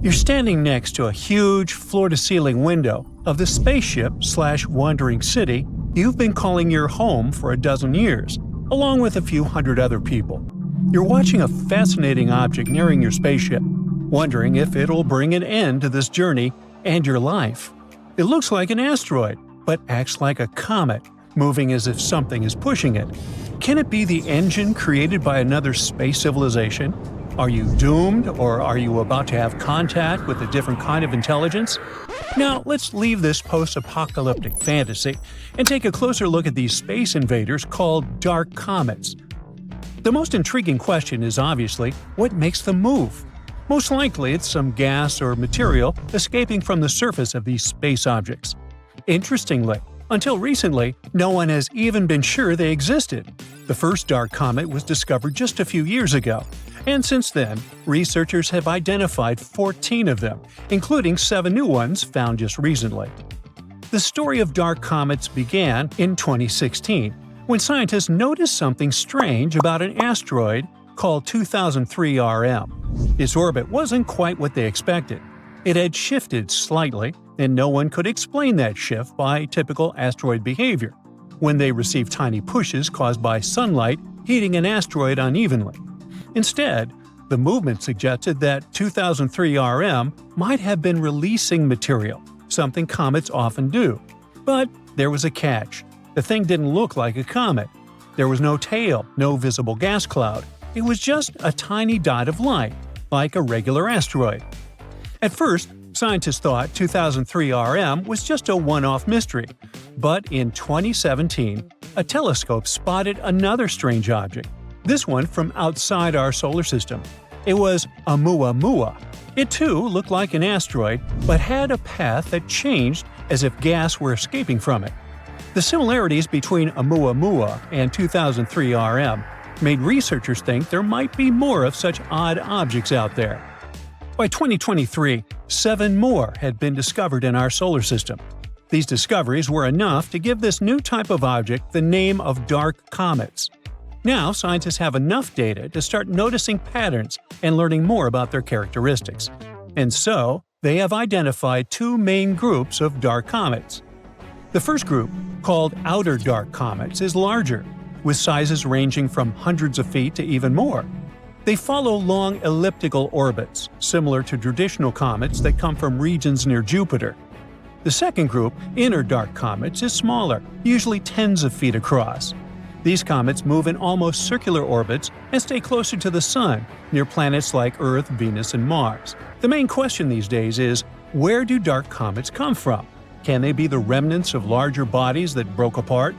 You're standing next to a huge, floor-to-ceiling window of the spaceship/wandering city you've been calling your home for a dozen years, along with a few hundred other people. You're watching a fascinating object nearing your spaceship, wondering if it'll bring an end to this journey and your life. It looks like an asteroid, but acts like a comet, moving as if something is pushing it. Can it be the engine created by another space civilization? Are you doomed, or are you about to have contact with a different kind of intelligence? Now, let's leave this post-apocalyptic fantasy and take a closer look at these space invaders called dark comets. The most intriguing question is obviously, what makes them move? Most likely it's some gas or material escaping from the surface of these space objects. Interestingly, until recently, no one has even been sure they existed. The first dark comet was discovered just a few years ago, and since then, researchers have identified 14 of them, including 7 new ones found just recently. The story of dark comets began in 2016, when scientists noticed something strange about an asteroid called 2003 RM. Its orbit wasn't quite what they expected. It had shifted slightly, and no one could explain that shift by typical asteroid behavior, when they received tiny pushes caused by sunlight heating an asteroid unevenly. Instead, the movement suggested that 2003 RM might have been releasing material, something comets often do. But there was a catch. The thing didn't look like a comet. There was no tail, no visible gas cloud. It was just a tiny dot of light, like a regular asteroid. At first, scientists thought 2003 RM was just a one-off mystery. But in 2017, a telescope spotted another strange object, this one from outside our solar system. It was Oumuamua. It too looked like an asteroid, but had a path that changed as if gas were escaping from it. The similarities between Oumuamua and 2003 RM made researchers think there might be more of such odd objects out there. By 2023, 7 more had been discovered in our solar system. These discoveries were enough to give this new type of object the name of dark comets. Now, scientists have enough data to start noticing patterns and learning more about their characteristics. And so, they have identified 2 main groups of dark comets. The first group, called outer dark comets, is larger, with sizes ranging from hundreds of feet to even more. They follow long elliptical orbits, similar to traditional comets that come from regions near Jupiter. The second group, inner dark comets, is smaller, usually tens of feet across. These comets move in almost circular orbits and stay closer to the Sun, near planets like Earth, Venus, and Mars. The main question these days is, where do dark comets come from? Can they be the remnants of larger bodies that broke apart?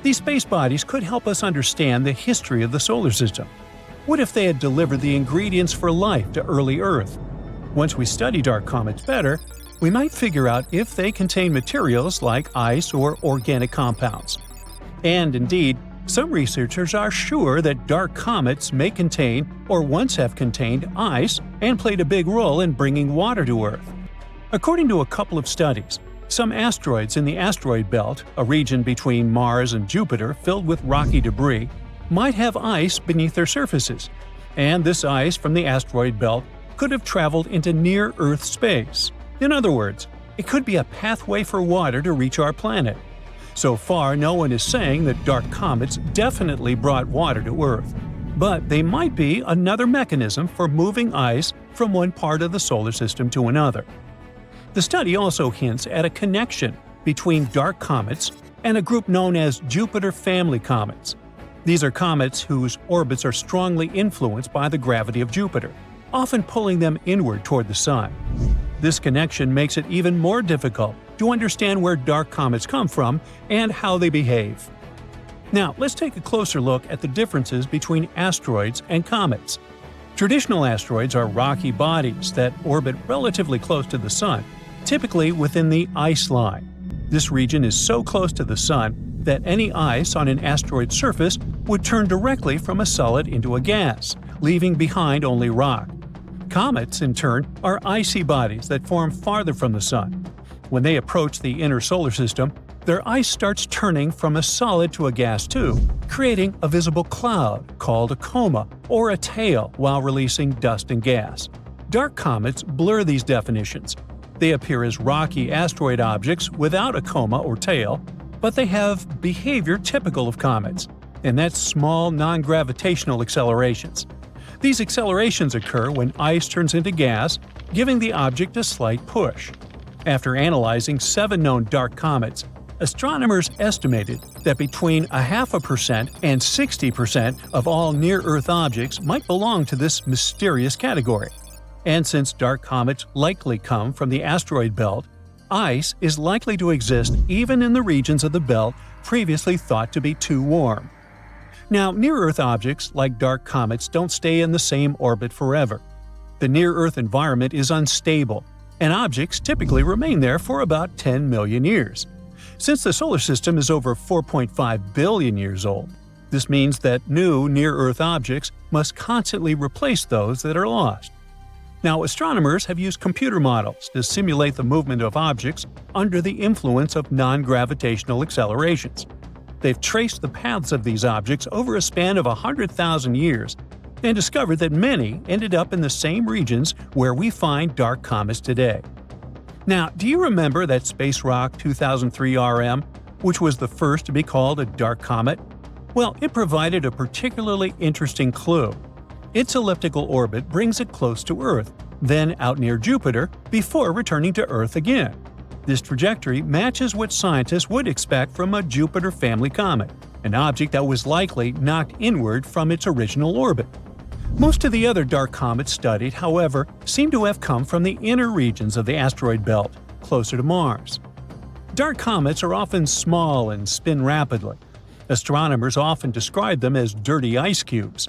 These space bodies could help us understand the history of the solar system. What if they had delivered the ingredients for life to early Earth? Once we study dark comets better, we might figure out if they contain materials like ice or organic compounds. And indeed, some researchers are sure that dark comets may contain or once have contained ice and played a big role in bringing water to Earth. According to a couple of studies, some asteroids in the asteroid belt, a region between Mars and Jupiter filled with rocky debris, might have ice beneath their surfaces, and this ice from the asteroid belt could have traveled into near-Earth space. In other words, it could be a pathway for water to reach our planet. So far, no one is saying that dark comets definitely brought water to Earth, but they might be another mechanism for moving ice from one part of the solar system to another. The study also hints at a connection between dark comets and a group known as Jupiter family comets. These are comets whose orbits are strongly influenced by the gravity of Jupiter, often pulling them inward toward the Sun. This connection makes it even more difficult to understand where dark comets come from and how they behave. Now, let's take a closer look at the differences between asteroids and comets. Traditional asteroids are rocky bodies that orbit relatively close to the Sun, typically within the ice line. This region is so close to the Sun that any ice on an asteroid surface would turn directly from a solid into a gas, leaving behind only rock. Comets, in turn, are icy bodies that form farther from the Sun. When they approach the inner solar system, their ice starts turning from a solid to a gas too, creating a visible cloud called a coma or a tail while releasing dust and gas. Dark comets blur these definitions. They appear as rocky asteroid objects without a coma or tail, but they have behavior typical of comets, and that's small non-gravitational accelerations. These accelerations occur when ice turns into gas, giving the object a slight push. After analyzing 7 known dark comets, astronomers estimated that between 0.5% and 60% of all near-Earth objects might belong to this mysterious category. And since dark comets likely come from the asteroid belt, ice is likely to exist even in the regions of the belt previously thought to be too warm. Now, near-Earth objects like dark comets don't stay in the same orbit forever. The near-Earth environment is unstable, and objects typically remain there for about 10 million years. Since the solar system is over 4.5 billion years old, this means that new near-Earth objects must constantly replace those that are lost. Now, astronomers have used computer models to simulate the movement of objects under the influence of non-gravitational accelerations. They've traced the paths of these objects over a span of 100,000 years and discovered that many ended up in the same regions where we find dark comets today. Now, do you remember that space rock 2003 RM, which was the first to be called a dark comet? Well, it provided a particularly interesting clue. Its elliptical orbit brings it close to Earth, then out near Jupiter, before returning to Earth again. This trajectory matches what scientists would expect from a Jupiter family comet, an object that was likely knocked inward from its original orbit. Most of the other dark comets studied, however, seem to have come from the inner regions of the asteroid belt, closer to Mars. Dark comets are often small and spin rapidly. Astronomers often describe them as dirty ice cubes,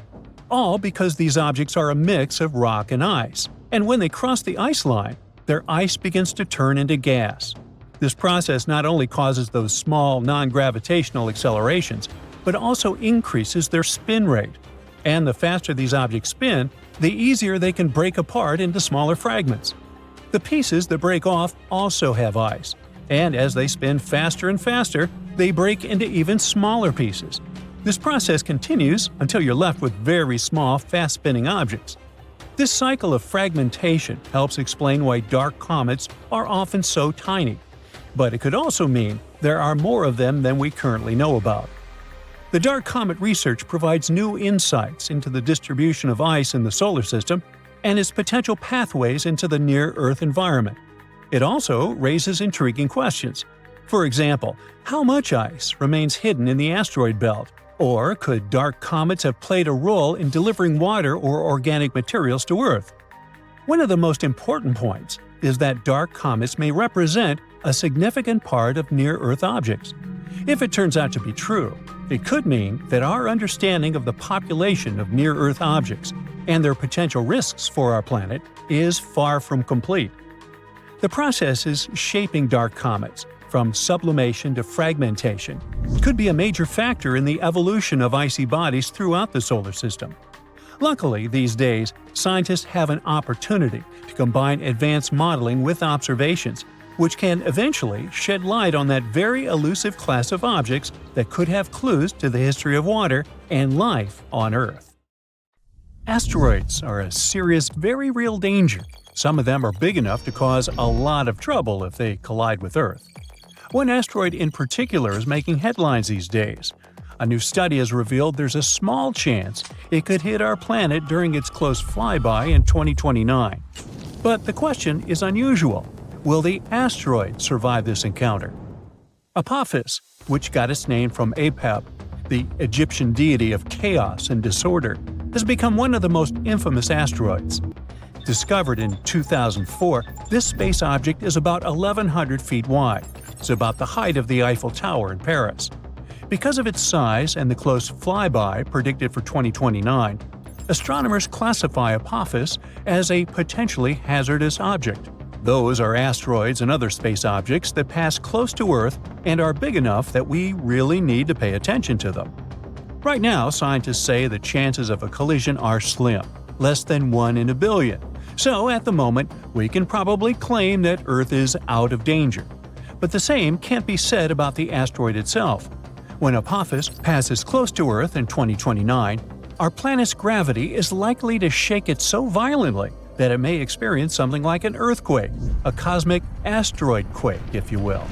all because these objects are a mix of rock and ice, and when they cross the ice line, their ice begins to turn into gas. This process not only causes those small non-gravitational accelerations, but also increases their spin rate. And the faster these objects spin, the easier they can break apart into smaller fragments. The pieces that break off also have ice, and as they spin faster and faster, they break into even smaller pieces. This process continues until you're left with very small, fast-spinning objects. This cycle of fragmentation helps explain why dark comets are often so tiny, but it could also mean there are more of them than we currently know about. The dark comet research provides new insights into the distribution of ice in the solar system and its potential pathways into the near-Earth environment. It also raises intriguing questions. For example, how much ice remains hidden in the asteroid belt? Or could dark comets have played a role in delivering water or organic materials to Earth? One of the most important points is that dark comets may represent a significant part of near-Earth objects. If it turns out to be true, it could mean that our understanding of the population of near-Earth objects and their potential risks for our planet is far from complete. The processes shaping dark comets, from sublimation to fragmentation, could be a major factor in the evolution of icy bodies throughout the solar system. Luckily, these days, scientists have an opportunity to combine advanced modeling with observations, which can eventually shed light on that very elusive class of objects that could have clues to the history of water and life on Earth. Asteroids are a serious, very real danger. Some of them are big enough to cause a lot of trouble if they collide with Earth. One asteroid in particular is making headlines these days. A new study has revealed there's a small chance it could hit our planet during its close flyby in 2029. But the question is unusual. Will the asteroid survive this encounter? Apophis, which got its name from Apep, the Egyptian deity of chaos and disorder, has become one of the most infamous asteroids. Discovered in 2004, this space object is about 1,100 feet wide. It's about the height of the Eiffel Tower in Paris. Because of its size and the close flyby predicted for 2029, astronomers classify Apophis as a potentially hazardous object. Those are asteroids and other space objects that pass close to Earth and are big enough that we really need to pay attention to them. Right now, scientists say the chances of a collision are slim, less than 1 in a billion. So, at the moment, we can probably claim that Earth is out of danger. But the same can't be said about the asteroid itself. When Apophis passes close to Earth in 2029, our planet's gravity is likely to shake it so violently that it may experience something like an earthquake, a cosmic asteroid quake, if you will.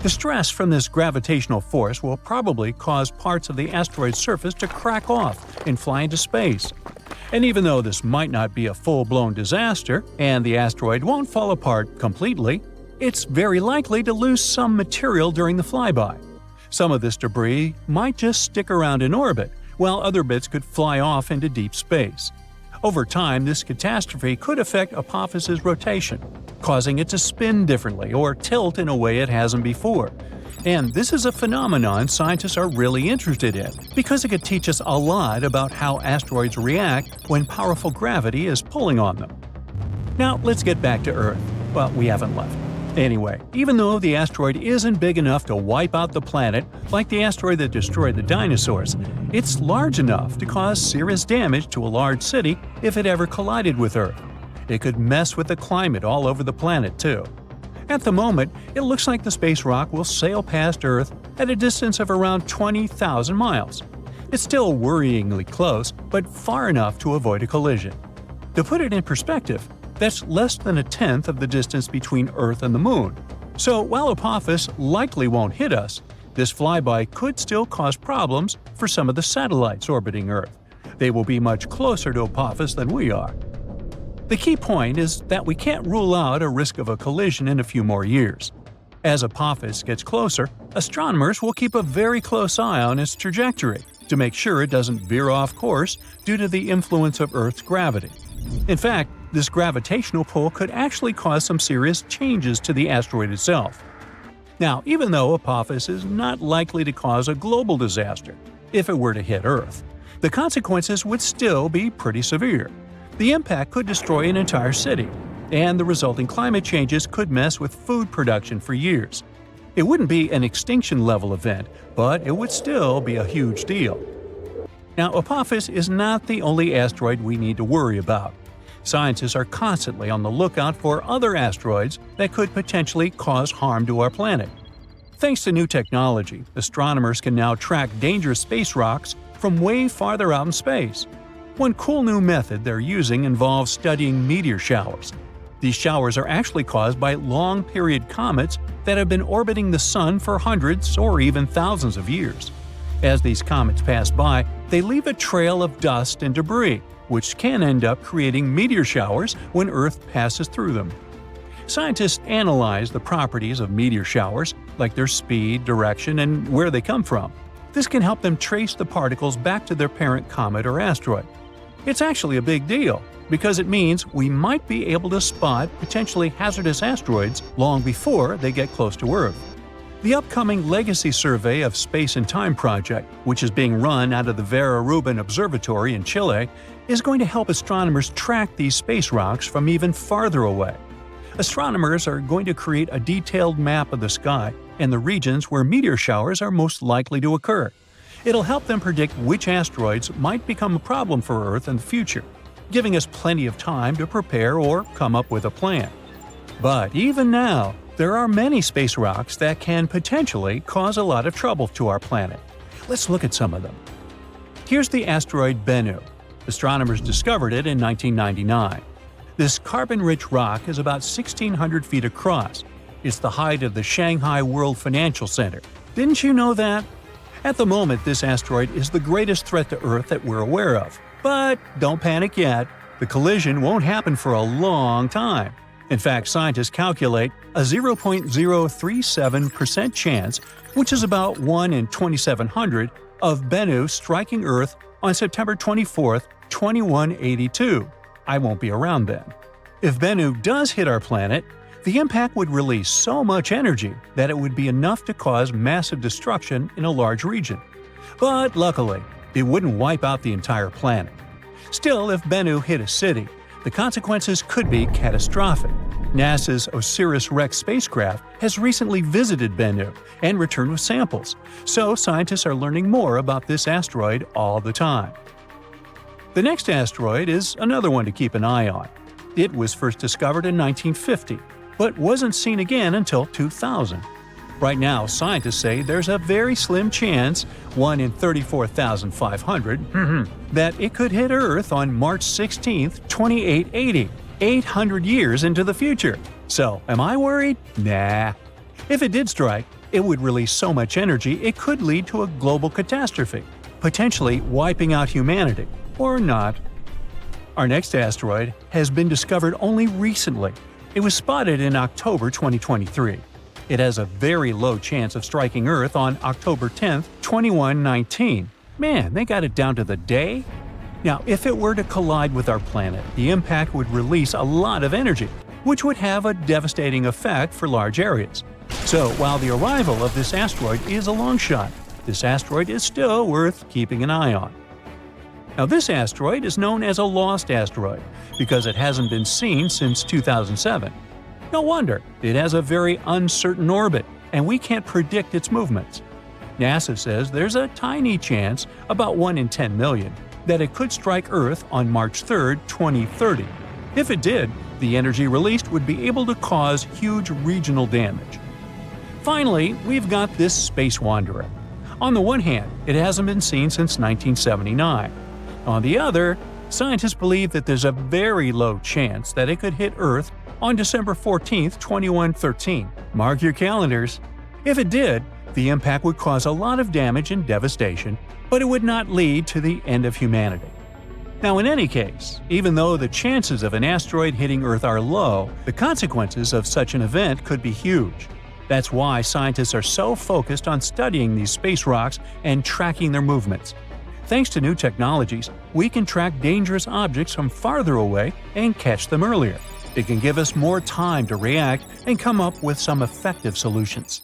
The stress from this gravitational force will probably cause parts of the asteroid's surface to crack off and fly into space. And even though this might not be a full-blown disaster, and the asteroid won't fall apart completely, it's very likely to lose some material during the flyby. Some of this debris might just stick around in orbit, while other bits could fly off into deep space. Over time, this catastrophe could affect Apophis's rotation, causing it to spin differently or tilt in a way it hasn't before. And this is a phenomenon scientists are really interested in, because it could teach us a lot about how asteroids react when powerful gravity is pulling on them. Now, let's get back to Earth. Well, we haven't left. Anyway, even though the asteroid isn't big enough to wipe out the planet like the asteroid that destroyed the dinosaurs, it's large enough to cause serious damage to a large city if it ever collided with Earth. It could mess with the climate all over the planet, too. At the moment, it looks like the space rock will sail past Earth at a distance of around 20,000 miles. It's still worryingly close, but far enough to avoid a collision. To put it in perspective, that's less than a tenth of the distance between Earth and the Moon. So while Apophis likely won't hit us, this flyby could still cause problems for some of the satellites orbiting Earth. They will be much closer to Apophis than we are. The key point is that we can't rule out a risk of a collision in a few more years. As Apophis gets closer, astronomers will keep a very close eye on its trajectory to make sure it doesn't veer off course due to the influence of Earth's gravity. In fact, this gravitational pull could actually cause some serious changes to the asteroid itself. Now, even though Apophis is not likely to cause a global disaster if it were to hit Earth, the consequences would still be pretty severe. The impact could destroy an entire city, and the resulting climate changes could mess with food production for years. It wouldn't be an extinction-level event, but it would still be a huge deal. Now, Apophis is not the only asteroid we need to worry about. Scientists are constantly on the lookout for other asteroids that could potentially cause harm to our planet. Thanks to new technology, astronomers can now track dangerous space rocks from way farther out in space. One cool new method they're using involves studying meteor showers. These showers are actually caused by long-period comets that have been orbiting the Sun for hundreds or even thousands of years. As these comets pass by, they leave a trail of dust and debris, which can end up creating meteor showers when Earth passes through them. Scientists analyze the properties of meteor showers, like their speed, direction, and where they come from. This can help them trace the particles back to their parent comet or asteroid. It's actually a big deal, because it means we might be able to spot potentially hazardous asteroids long before they get close to Earth. The upcoming Legacy Survey of Space and Time project, which is being run out of the Vera Rubin Observatory in Chile, is going to help astronomers track these space rocks from even farther away. Astronomers are going to create a detailed map of the sky and the regions where meteor showers are most likely to occur. It'll help them predict which asteroids might become a problem for Earth in the future, giving us plenty of time to prepare or come up with a plan. But even now, there are many space rocks that can potentially cause a lot of trouble to our planet. Let's look at some of them. Here's the asteroid Bennu. Astronomers discovered it in 1999. This carbon-rich rock is about 1,600 feet across. It's the height of the Shanghai World Financial Center. Didn't you know that? At the moment, this asteroid is the greatest threat to Earth that we're aware of. But don't panic yet. The collision won't happen for a long time. In fact, scientists calculate a 0.037% chance, which is about 1 in 2,700, of Bennu striking Earth on September 24, 2182. I won't be around then. If Bennu does hit our planet, the impact would release so much energy that it would be enough to cause massive destruction in a large region. But luckily, it wouldn't wipe out the entire planet. Still, if Bennu hit a city, the consequences could be catastrophic. NASA's OSIRIS-REx spacecraft has recently visited Bennu and returned with samples, so scientists are learning more about this asteroid all the time. The next asteroid is another one to keep an eye on. It was first discovered in 1950, but wasn't seen again until 2000. Right now, scientists say there's a very slim chance, 1 in 34,500, that it could hit Earth on March 16, 2880, 800 years into the future. So, am I worried? Nah. If it did strike, it would release so much energy it could lead to a global catastrophe, potentially wiping out humanity. Or not. Our next asteroid has been discovered only recently. It was spotted in October 2023. It has a very low chance of striking Earth on October 10, 2119. Man, they got it down to the day? Now, if it were to collide with our planet, the impact would release a lot of energy, which would have a devastating effect for large areas. So, while the arrival of this asteroid is a long shot, this asteroid is still worth keeping an eye on. Now, this asteroid is known as a lost asteroid because it hasn't been seen since 2007. No wonder, it has a very uncertain orbit, and we can't predict its movements. NASA says there's a tiny chance, about 1 in 10 million, that it could strike Earth on March 3, 2030. If it did, the energy released would be able to cause huge regional damage. Finally, we've got this space wanderer. On the one hand, it hasn't been seen since 1979. On the other, scientists believe that there's a very low chance that it could hit Earth on December 14, 2113. Mark your calendars. If it did, the impact would cause a lot of damage and devastation, but it would not lead to the end of humanity. Now, in any case, even though the chances of an asteroid hitting Earth are low, the consequences of such an event could be huge. That's why scientists are so focused on studying these space rocks and tracking their movements. Thanks to new technologies, we can track dangerous objects from farther away and catch them earlier. It can give us more time to react and come up with some effective solutions.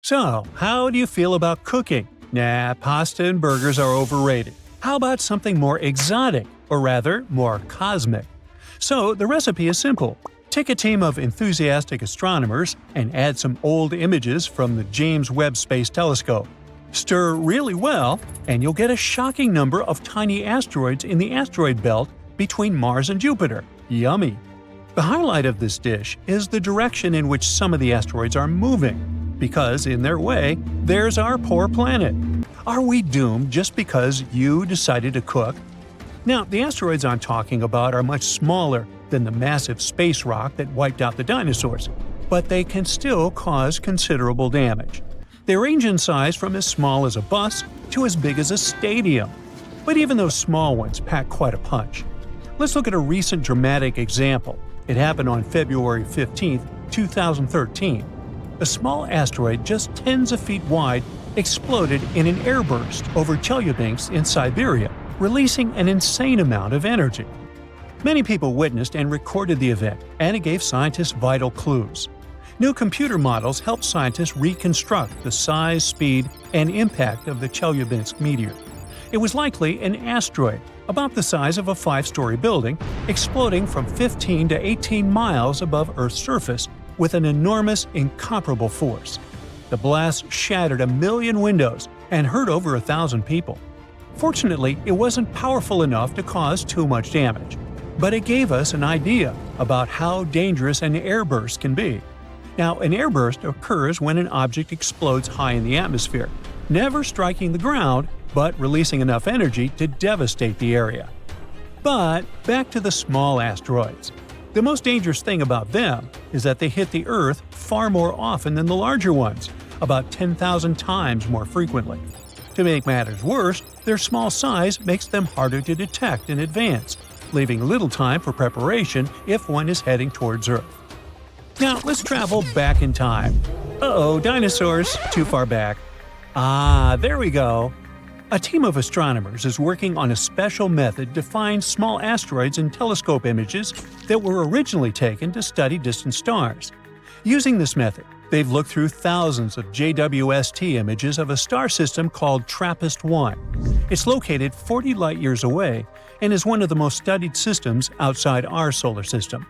So, how do you feel about cooking? Nah, pasta and burgers are overrated. How about something more exotic, or rather, more cosmic? So, the recipe is simple. Take a team of enthusiastic astronomers and add some old images from the James Webb Space Telescope. Stir really well, and you'll get a shocking number of tiny asteroids in the asteroid belt between Mars and Jupiter. Yummy! The highlight of this dish is the direction in which some of the asteroids are moving, because in their way, there's our poor planet. Are we doomed just because you decided to cook? Now, the asteroids I'm talking about are much smaller than the massive space rock that wiped out the dinosaurs, but they can still cause considerable damage. They range in size from as small as a bus to as big as a stadium. But even those small ones pack quite a punch. Let's look at a recent dramatic example. It happened on February 15, 2013. A small asteroid just tens of feet wide exploded in an airburst over Chelyabinsk in Siberia, releasing an insane amount of energy. Many people witnessed and recorded the event, and it gave scientists vital clues. New computer models helped scientists reconstruct the size, speed, and impact of the Chelyabinsk meteor. It was likely an asteroid, about the size of a 5-story building, exploding from 15 to 18 miles above Earth's surface with an enormous, incomparable force. The blast shattered 1 million windows and hurt over 1,000 people. Fortunately, it wasn't powerful enough to cause too much damage, but it gave us an idea about how dangerous an airburst can be. Now, an airburst occurs when an object explodes high in the atmosphere, never striking the ground, but releasing enough energy to devastate the area. But back to the small asteroids. The most dangerous thing about them is that they hit the Earth far more often than the larger ones, about 10,000 times more frequently. To make matters worse, their small size makes them harder to detect in advance, leaving little time for preparation if one is heading towards Earth. Now, let's travel back in time. Uh-oh, dinosaurs, too far back. Ah, there we go. A team of astronomers is working on a special method to find small asteroids in telescope images that were originally taken to study distant stars. Using this method, they've looked through thousands of JWST images of a star system called TRAPPIST-1. It's located 40 light-years away and is one of the most studied systems outside our solar system.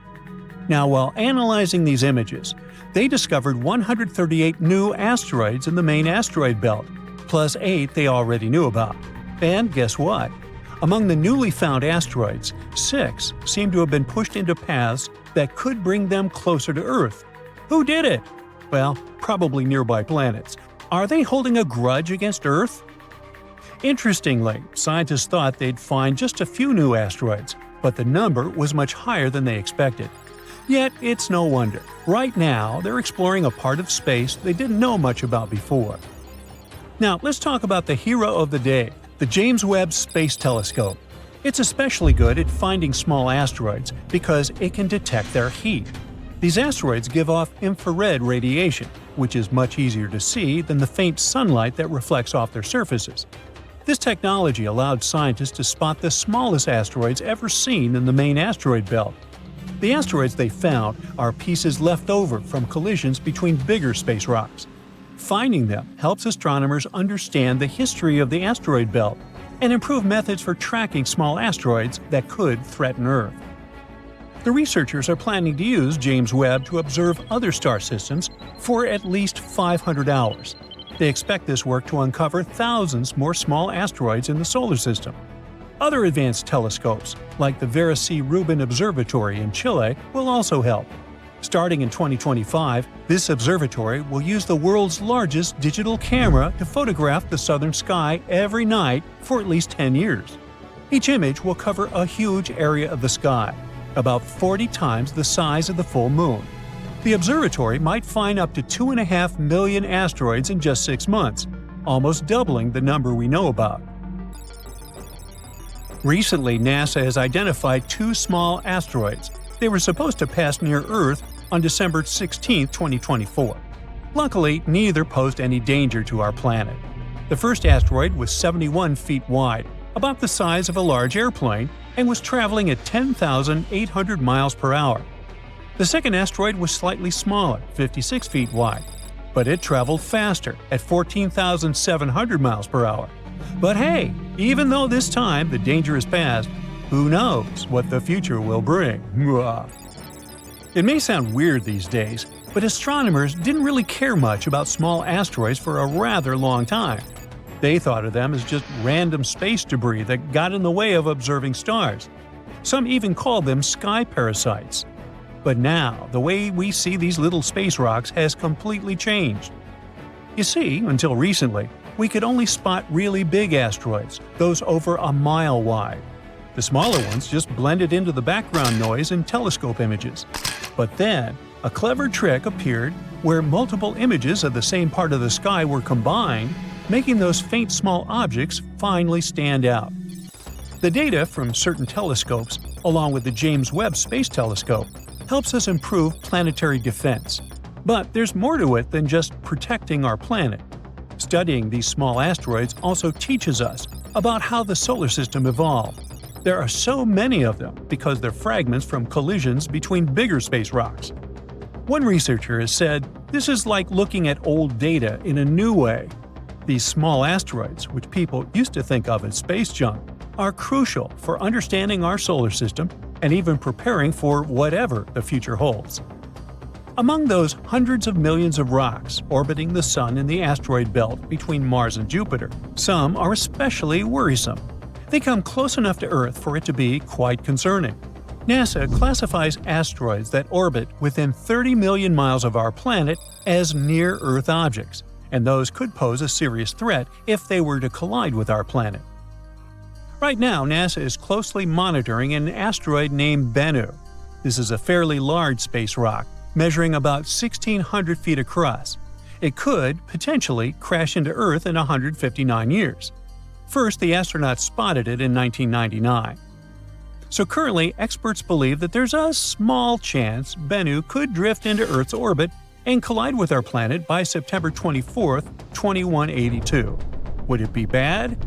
Now, while analyzing these images, they discovered 138 new asteroids in the main asteroid belt, plus 8 they already knew about. And guess what? Among the newly found asteroids, 6 seem to have been pushed into paths that could bring them closer to Earth. Who did it? Well, probably nearby planets. Are they holding a grudge against Earth? Interestingly, scientists thought they'd find just a few new asteroids, but the number was much higher than they expected. Yet, it's no wonder. Right now, they're exploring a part of space they didn't know much about before. Now, let's talk about the hero of the day, the James Webb Space Telescope. It's especially good at finding small asteroids because it can detect their heat. These asteroids give off infrared radiation, which is much easier to see than the faint sunlight that reflects off their surfaces. This technology allowed scientists to spot the smallest asteroids ever seen in the main asteroid belt. The asteroids they found are pieces left over from collisions between bigger space rocks. Finding them helps astronomers understand the history of the asteroid belt and improve methods for tracking small asteroids that could threaten Earth. The researchers are planning to use James Webb to observe other star systems for at least 500 hours. They expect this work to uncover thousands more small asteroids in the solar system. Other advanced telescopes, like the Vera C. Rubin Observatory in Chile, will also help. Starting in 2025, this observatory will use the world's largest digital camera to photograph the southern sky every night for at least 10 years. Each image will cover a huge area of the sky, about 40 times the size of the full moon. The observatory might find up to 2.5 million asteroids in just 6 months, almost doubling the number we know about. Recently, NASA has identified 2 small asteroids. They were supposed to pass near Earth on December 16, 2024. Luckily, neither posed any danger to our planet. The first asteroid was 71 feet wide, about the size of a large airplane, and was traveling at 10,800 miles per hour. The second asteroid was slightly smaller, 56 feet wide, but it traveled faster at 14,700 miles per hour. But hey, even though this time the danger is past, who knows what the future will bring? It may sound weird these days, but astronomers didn't really care much about small asteroids for a rather long time. They thought of them as just random space debris that got in the way of observing stars. Some even called them sky parasites. But now, the way we see these little space rocks has completely changed. You see, until recently, we could only spot really big asteroids, those over a mile wide. The smaller ones just blended into the background noise in telescope images. But then, a clever trick appeared where multiple images of the same part of the sky were combined, making those faint small objects finally stand out. The data from certain telescopes, along with the James Webb Space Telescope, helps us improve planetary defense. But there's more to it than just protecting our planet. Studying these small asteroids also teaches us about how the solar system evolved. There are so many of them because they're fragments from collisions between bigger space rocks. One researcher has said this is like looking at old data in a new way. These small asteroids, which people used to think of as space junk, are crucial for understanding our solar system and even preparing for whatever the future holds. Among those hundreds of millions of rocks orbiting the Sun in the asteroid belt between Mars and Jupiter, some are especially worrisome. They come close enough to Earth for it to be quite concerning. NASA classifies asteroids that orbit within 30 million miles of our planet as near-Earth objects, and those could pose a serious threat if they were to collide with our planet. Right now, NASA is closely monitoring an asteroid named Bennu. This is a fairly large space rock, measuring about 1,600 feet across. It could, potentially, crash into Earth in 159 years. First, the astronauts spotted it in 1999. So currently, experts believe that there's a small chance Bennu could drift into Earth's orbit and collide with our planet by September 24, 2182. Would it be bad?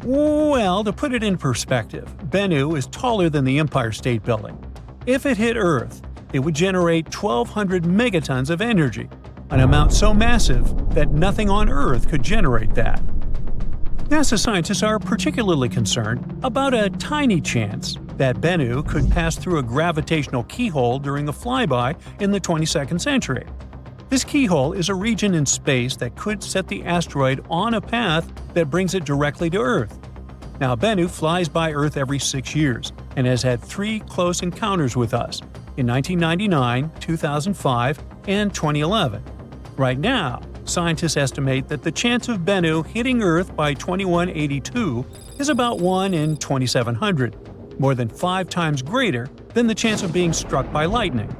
Well, to put it in perspective, Bennu is taller than the Empire State Building. If it hit Earth, it would generate 1,200 megatons of energy, an amount so massive that nothing on Earth could generate that. NASA scientists are particularly concerned about a tiny chance that Bennu could pass through a gravitational keyhole during a flyby in the 22nd century. This keyhole is a region in space that could set the asteroid on a path that brings it directly to Earth. Now, Bennu flies by Earth every 6 years and has had 3 close encounters with us in 1999, 2005, and 2011. Right now, scientists estimate that the chance of Bennu hitting Earth by 2182 is about 1 in 2700, more than 5 times greater than the chance of being struck by lightning.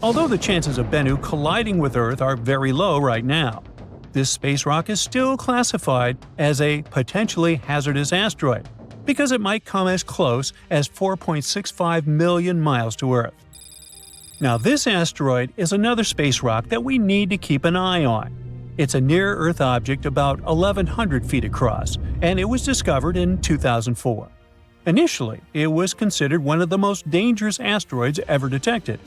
Although the chances of Bennu colliding with Earth are very low right now, this space rock is still classified as a potentially hazardous asteroid because it might come as close as 4.65 million miles to Earth. Now, this asteroid is another space rock that we need to keep an eye on. It's a near-Earth object about 1,100 feet across, and it was discovered in 2004. Initially, it was considered one of the most dangerous asteroids ever detected.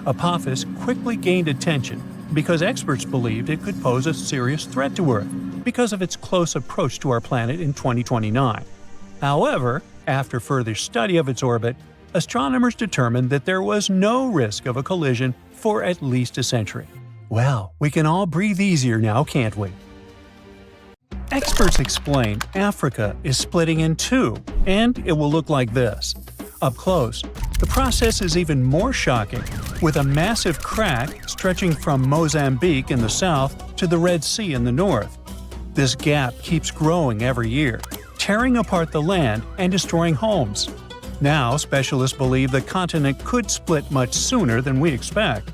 Apophis quickly gained attention because experts believed it could pose a serious threat to Earth because of its close approach to our planet in 2029. However, after further study of its orbit, astronomers determined that there was no risk of a collision for at least a century. Well, we can all breathe easier now, can't we? Experts explain Africa is splitting in two, and it will look like this. Up close, the process is even more shocking, with a massive crack stretching from Mozambique in the south to the Red Sea in the north. This gap keeps growing every year, tearing apart the land and destroying homes. Now, specialists believe the continent could split much sooner than we expect.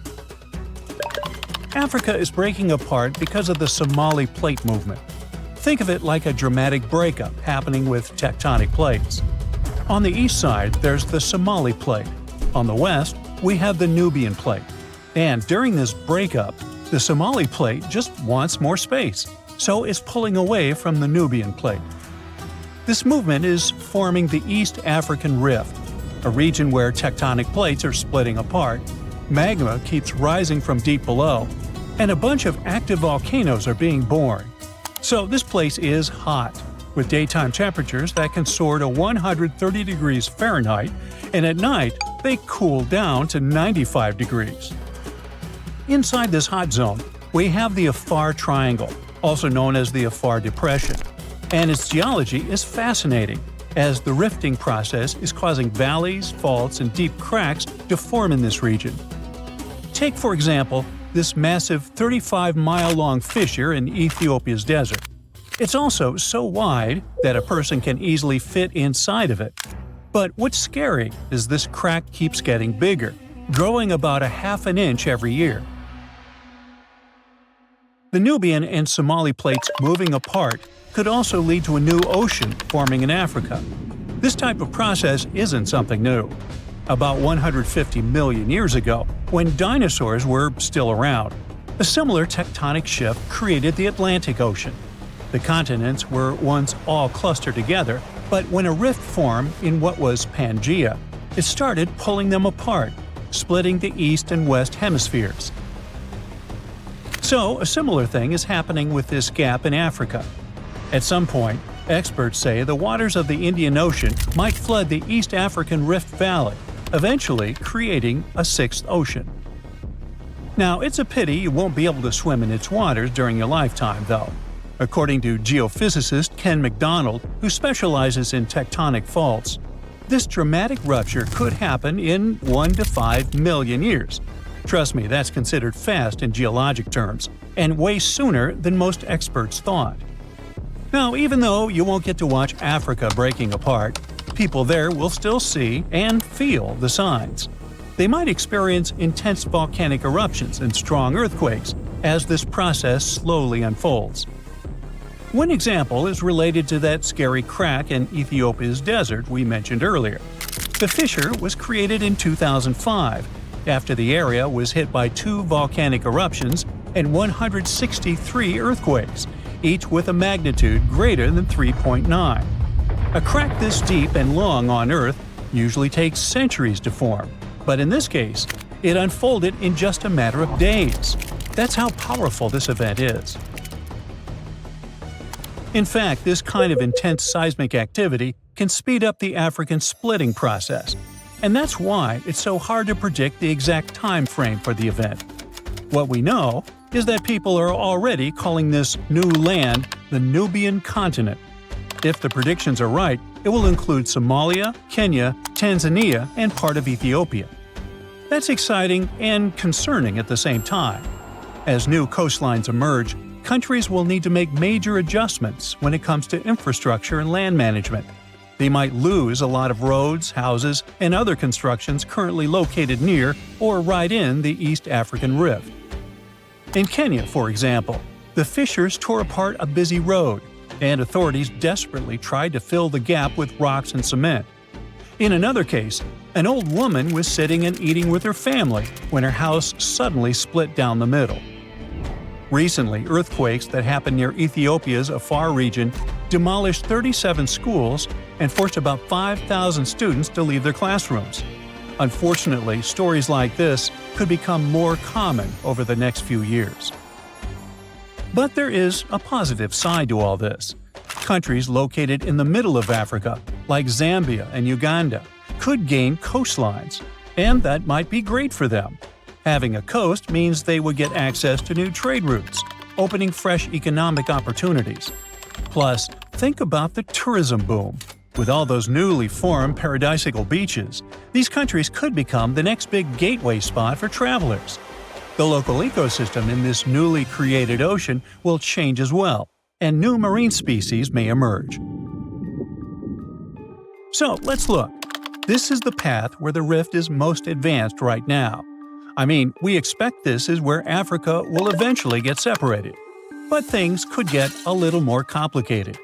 Africa is breaking apart because of the Somali Plate movement. Think of it like a dramatic breakup happening with tectonic plates. On the east side, there's the Somali Plate. On the west, we have the Nubian Plate. And during this breakup, the Somali Plate just wants more space, so it's pulling away from the Nubian Plate. This movement is forming the East African Rift, a region where tectonic plates are splitting apart, magma keeps rising from deep below, and a bunch of active volcanoes are being born. So this place is hot, with daytime temperatures that can soar to 130 degrees Fahrenheit, and at night they cool down to 95 degrees. Inside this hot zone, we have the Afar Triangle, also known as the Afar Depression, and its geology is fascinating, as the rifting process is causing valleys, faults, and deep cracks to form in this region. Take, for example, this massive 35-mile-long fissure in Ethiopia's desert. It's also so wide that a person can easily fit inside of it. But what's scary is this crack keeps getting bigger, growing about a half an inch every year. The Nubian and Somali plates moving apart could also lead to a new ocean forming in Africa. This type of process isn't something new. About 150 million years ago, when dinosaurs were still around, a similar tectonic shift created the Atlantic Ocean. The continents were once all clustered together, but when a rift formed in what was Pangaea, it started pulling them apart, splitting the east and west hemispheres. So, a similar thing is happening with this gap in Africa. At some point, experts say the waters of the Indian Ocean might flood the East African Rift Valley, eventually creating a sixth ocean. Now, it's a pity you won't be able to swim in its waters during your lifetime, though. According to geophysicist Ken McDonald, who specializes in tectonic faults, this dramatic rupture could happen in 1 to 5 million years. Trust me, that's considered fast in geologic terms, and way sooner than most experts thought. Now, even though you won't get to watch Africa breaking apart, people there will still see and feel the signs. They might experience intense volcanic eruptions and strong earthquakes as this process slowly unfolds. One example is related to that scary crack in Ethiopia's desert we mentioned earlier. The fissure was created in 2005, after the area was hit by 2 volcanic eruptions and 163 earthquakes, each with a magnitude greater than 3.9. A crack this deep and long on Earth usually takes centuries to form, but in this case, it unfolded in just a matter of days. That's how powerful this event is. In fact, this kind of intense seismic activity can speed up the African splitting process, and that's why it's so hard to predict the exact time frame for the event. What we know is that people are already calling this new land the Nubian continent. If the predictions are right, it will include Somalia, Kenya, Tanzania, and part of Ethiopia. That's exciting and concerning at the same time. As new coastlines emerge, countries will need to make major adjustments when it comes to infrastructure and land management. They might lose a lot of roads, houses, and other constructions currently located near or right in the East African Rift. In Kenya, for example, the fissures tore apart a busy road, and authorities desperately tried to fill the gap with rocks and cement. In another case, an old woman was sitting and eating with her family when her house suddenly split down the middle. Recently, earthquakes that happened near Ethiopia's Afar region demolished 37 schools and forced about 5,000 students to leave their classrooms. Unfortunately, stories like this could become more common over the next few years. But there is a positive side to all this. Countries located in the middle of Africa, like Zambia and Uganda, could gain coastlines, and that might be great for them. Having a coast means they would get access to new trade routes, opening fresh economic opportunities. Plus, think about the tourism boom. With all those newly formed paradisiacal beaches, these countries could become the next big gateway spot for travelers. The local ecosystem in this newly created ocean will change as well, and new marine species may emerge. So let's look. This is the path where the rift is most advanced right now. I mean, we expect this is where Africa will eventually get separated. But things could get a little more complicated.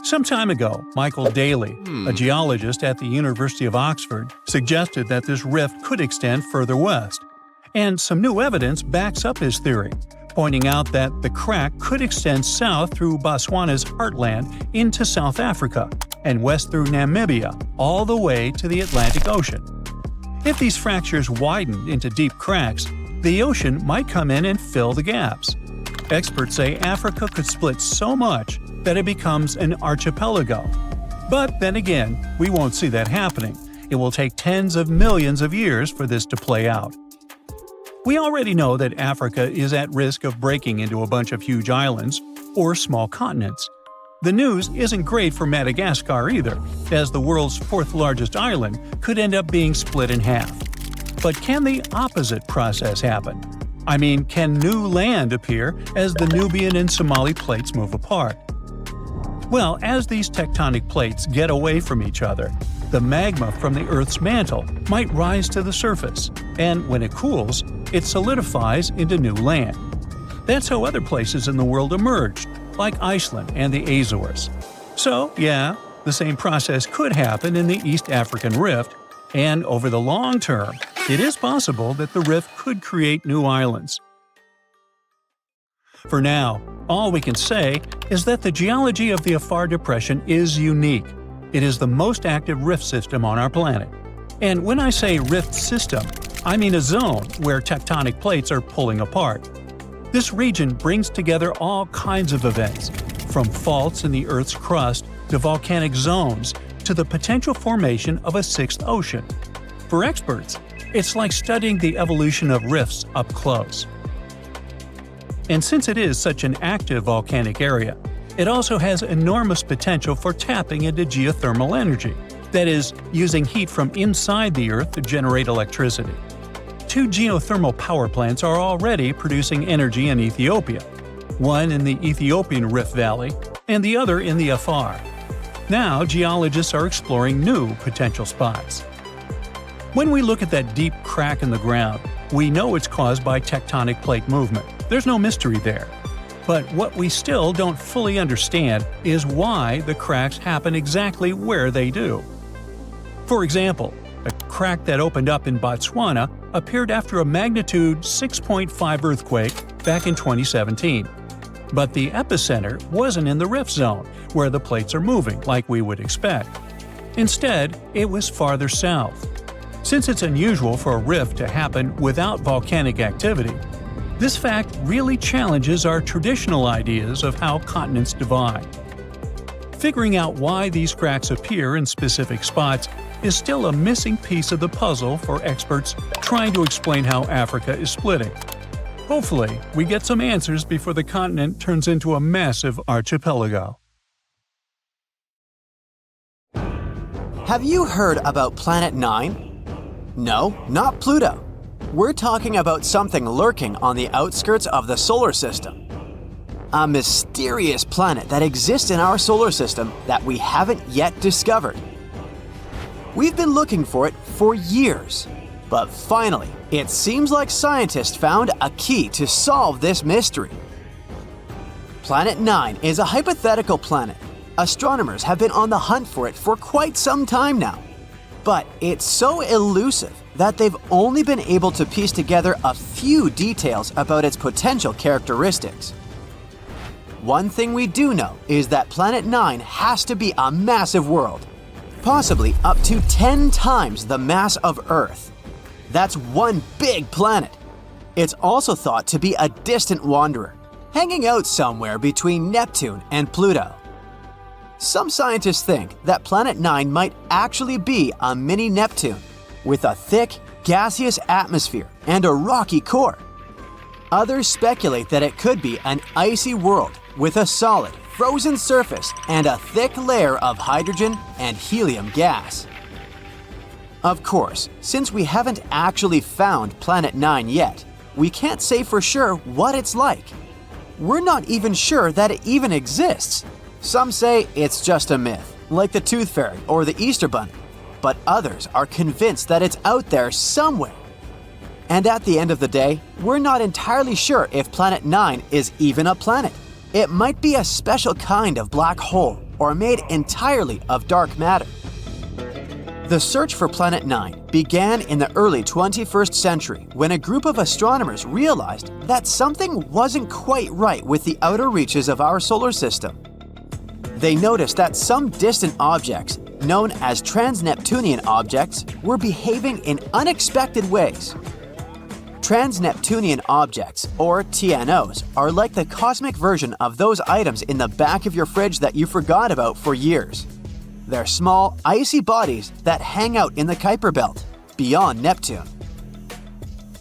Some time ago, Michael Daly, a geologist at the University of Oxford, suggested that this rift could extend further west. And some new evidence backs up his theory, pointing out that the crack could extend south through Botswana's heartland into South Africa and west through Namibia, all the way to the Atlantic Ocean. If these fractures widened into deep cracks, the ocean might come in and fill the gaps. Experts say Africa could split so much that it becomes an archipelago. But then again, we won't see that happening. It will take tens of millions of years for this to play out. We already know that Africa is at risk of breaking into a bunch of huge islands or small continents. The news isn't great for Madagascar either, as the world's fourth largest island could end up being split in half. But can the opposite process happen? I mean, can new land appear as the Nubian and Somali plates move apart? Well, as these tectonic plates get away from each other, the magma from the Earth's mantle might rise to the surface, and when it cools, it solidifies into new land. That's how other places in the world emerged, like Iceland and the Azores. So, yeah, the same process could happen in the East African Rift, and over the long term, it is possible that the rift could create new islands. For now, all we can say is that the geology of the Afar Depression is unique. It is the most active rift system on our planet. And when I say rift system, I mean a zone where tectonic plates are pulling apart. This region brings together all kinds of events, from faults in the Earth's crust to volcanic zones to the potential formation of a sixth ocean. For experts, it's like studying the evolution of rifts up close. And since it is such an active volcanic area, it also has enormous potential for tapping into geothermal energy, that is, using heat from inside the Earth to generate electricity. 2 geothermal power plants are already producing energy in Ethiopia, one in the Ethiopian Rift Valley and the other in the Afar. Now, geologists are exploring new potential spots. When we look at that deep crack in the ground, we know it's caused by tectonic plate movement. There's no mystery there. But what we still don't fully understand is why the cracks happen exactly where they do. For example, a crack that opened up in Botswana appeared after a magnitude 6.5 earthquake back in 2017. But the epicenter wasn't in the rift zone, where the plates are moving like we would expect. Instead, it was farther south. Since it's unusual for a rift to happen without volcanic activity, this fact really challenges our traditional ideas of how continents divide. Figuring out why these cracks appear in specific spots is still a missing piece of the puzzle for experts trying to explain how Africa is splitting. Hopefully, we get some answers before the continent turns into a massive archipelago. Have you heard about Planet 9? No, not Pluto. We're talking about something lurking on the outskirts of the solar system. A mysterious planet that exists in our solar system that we haven't yet discovered. We've been looking for it for years, but finally, it seems like scientists found a key to solve this mystery. Planet 9 is a hypothetical planet. Astronomers have been on the hunt for it for quite some time now. But it's so elusive that they've only been able to piece together a few details about its potential characteristics. One thing we do know is that Planet 9 has to be a massive world, possibly up to 10 times the mass of Earth. That's one big planet. It's also thought to be a distant wanderer, hanging out somewhere between Neptune and Pluto. Some scientists think that Planet 9 might actually be a mini Neptune, with a thick, gaseous atmosphere and a rocky core. Others speculate that it could be an icy world with a solid, frozen surface and a thick layer of hydrogen and helium gas. Of course, since we haven't actually found Planet 9 yet, we can't say for sure what it's like. We're not even sure that it even exists. Some say it's just a myth, like the Tooth Fairy or the Easter Bunny, but others are convinced that it's out there somewhere. And at the end of the day, we're not entirely sure if Planet 9 is even a planet. It might be a special kind of black hole or made entirely of dark matter. The search for Planet 9 began in the early 21st century when a group of astronomers realized that something wasn't quite right with the outer reaches of our solar system. They noticed that some distant objects, known as trans-Neptunian objects, were behaving in unexpected ways. Trans-Neptunian objects, or TNOs, are like the cosmic version of those items in the back of your fridge that you forgot about for years. They're small, icy bodies that hang out in the Kuiper Belt, beyond Neptune.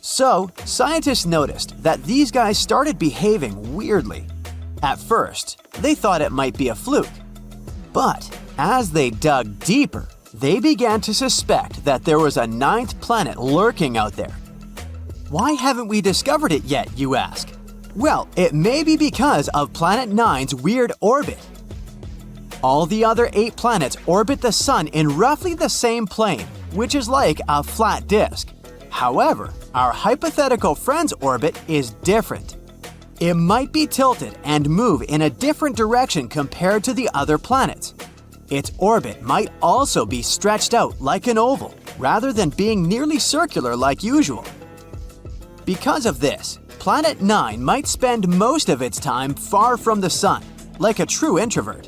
So, scientists noticed that these guys started behaving weirdly. At first, they thought it might be a fluke. But as they dug deeper, they began to suspect that there was a ninth planet lurking out there. Why haven't we discovered it yet, you ask? Well, it may be because of Planet 9's weird orbit. All the other 8 planets orbit the Sun in roughly the same plane, which is like a flat disk. However, our hypothetical friend's orbit is different. It might be tilted and move in a different direction compared to the other planets. Its orbit might also be stretched out like an oval, rather than being nearly circular like usual. Because of this, Planet 9 might spend most of its time far from the Sun, like a true introvert.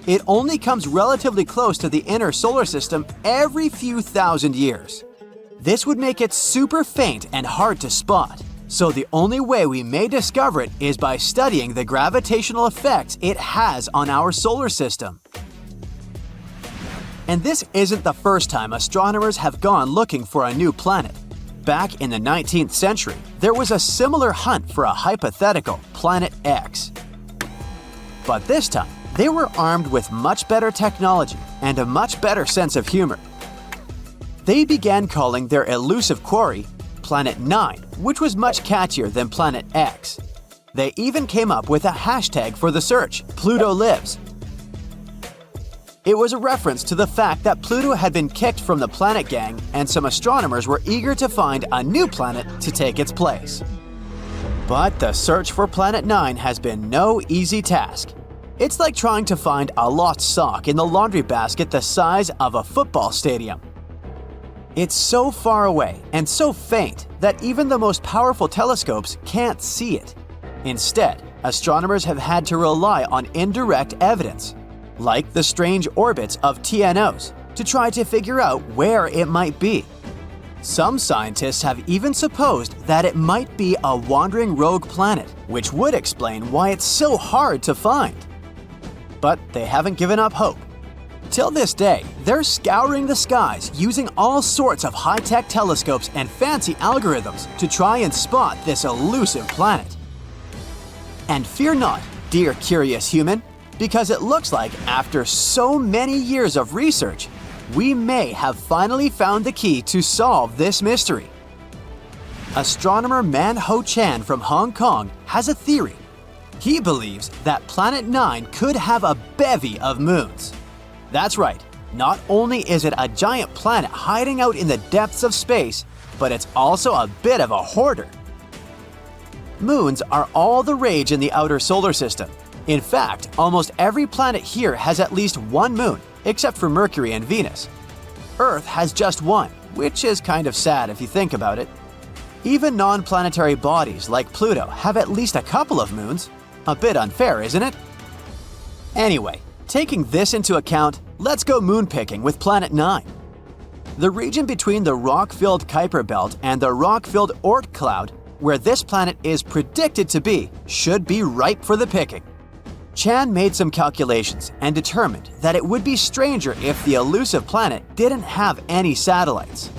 It only comes relatively close to the inner solar system every few thousand years. This would make it super faint and hard to spot, so the only way we may discover it is by studying the gravitational effects it has on our solar system. And this isn't the first time astronomers have gone looking for a new planet. Back in the 19th century, there was a similar hunt for a hypothetical Planet X. But this time, they were armed with much better technology and a much better sense of humor. They began calling their elusive quarry Planet 9, which was much catchier than Planet X. They even came up with a hashtag for the search, Pluto Lives. It was a reference to the fact that Pluto had been kicked from the planet gang and some astronomers were eager to find a new planet to take its place. But the search for Planet 9 has been no easy task. It's like trying to find a lost sock in the laundry basket the size of a football stadium. It's so far away and so faint that even the most powerful telescopes can't see it. Instead, astronomers have had to rely on indirect evidence, like the strange orbits of TNOs, to try to figure out where it might be. Some scientists have even supposed that it might be a wandering rogue planet, which would explain why it's so hard to find. But they haven't given up hope. Till this day, they're scouring the skies using all sorts of high-tech telescopes and fancy algorithms to try and spot this elusive planet. And fear not, dear curious human, because it looks like after so many years of research, we may have finally found the key to solve this mystery. astronomer Man Ho Chan from Hong Kong has a theory. He believes that Planet 9 could have a bevy of moons. That's right, not only is it a giant planet hiding out in the depths of space, but it's also a bit of a hoarder. Moons are all the rage in the outer solar system. In fact, almost every planet here has at least one moon, except for Mercury and Venus. Earth has just one, which is kind of sad if you think about it. Even non-planetary bodies like Pluto have at least a couple of moons. A bit unfair, isn't it? Anyway, taking this into account, let's go moon picking with Planet 9. The region between the rock-filled Kuiper Belt and the rock-filled Oort cloud, where this planet is predicted to be, should be ripe for the picking. Chan made some calculations and determined that it would be stranger if the elusive planet didn't have any satellites.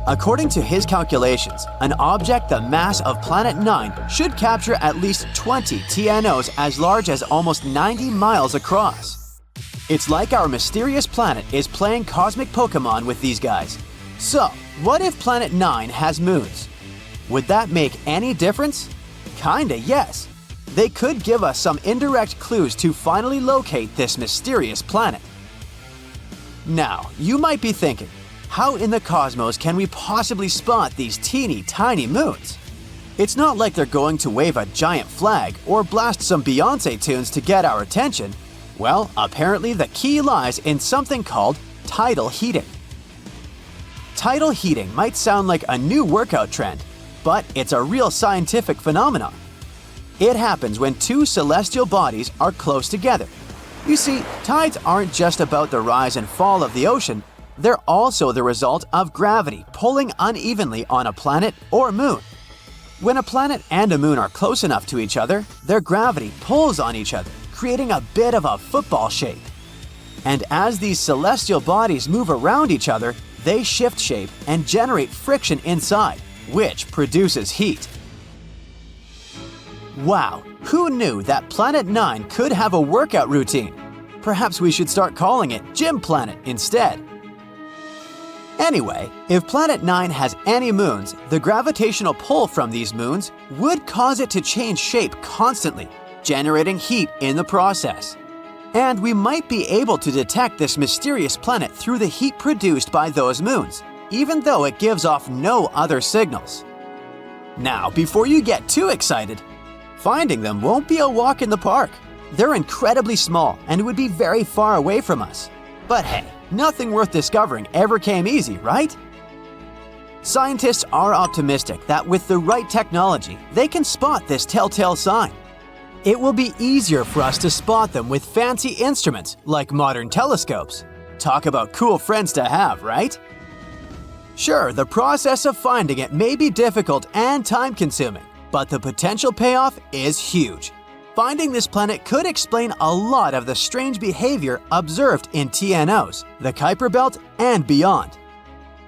According to his calculations, an object the mass of Planet 9 should capture at least 20 TNOs as large as almost 90 miles across. It's like our mysterious planet is playing cosmic Pokemon with these guys. So, what if Planet 9 has moons? Would that make any difference? Kinda, yes. They could give us some indirect clues to finally locate this mysterious planet. Now, you might be thinking, how in the cosmos can we possibly spot these teeny tiny moons? It's not like they're going to wave a giant flag or blast some Beyoncé tunes to get our attention. Well, apparently the key lies in something called tidal heating. Tidal heating might sound like a new workout trend, but it's a real scientific phenomenon. It happens when two celestial bodies are close together. You see, tides aren't just about the rise and fall of the ocean, they're also the result of gravity pulling unevenly on a planet or moon. When a planet and a moon are close enough to each other, their gravity pulls on each other, creating a bit of a football shape. And as these celestial bodies move around each other, they shift shape and generate friction inside, which produces heat. Wow, who knew that Planet 9 could have a workout routine? Perhaps we should start calling it Gym Planet instead. Anyway, if Planet 9 has any moons, the gravitational pull from these moons would cause it to change shape constantly, generating heat in the process. And we might be able to detect this mysterious planet through the heat produced by those moons, even though it gives off no other signals. Now, before you get too excited, finding them won't be a walk in the park. They're incredibly small and would be very far away from us. But hey, nothing worth discovering ever came easy, right? Scientists are optimistic that with the right technology, they can spot this telltale sign. It will be easier for us to spot them with fancy instruments like modern telescopes. Talk about cool friends to have, right? Sure, the process of finding it may be difficult and time-consuming, but the potential payoff is huge. Finding this planet could explain a lot of the strange behavior observed in TNOs, the Kuiper Belt, and beyond.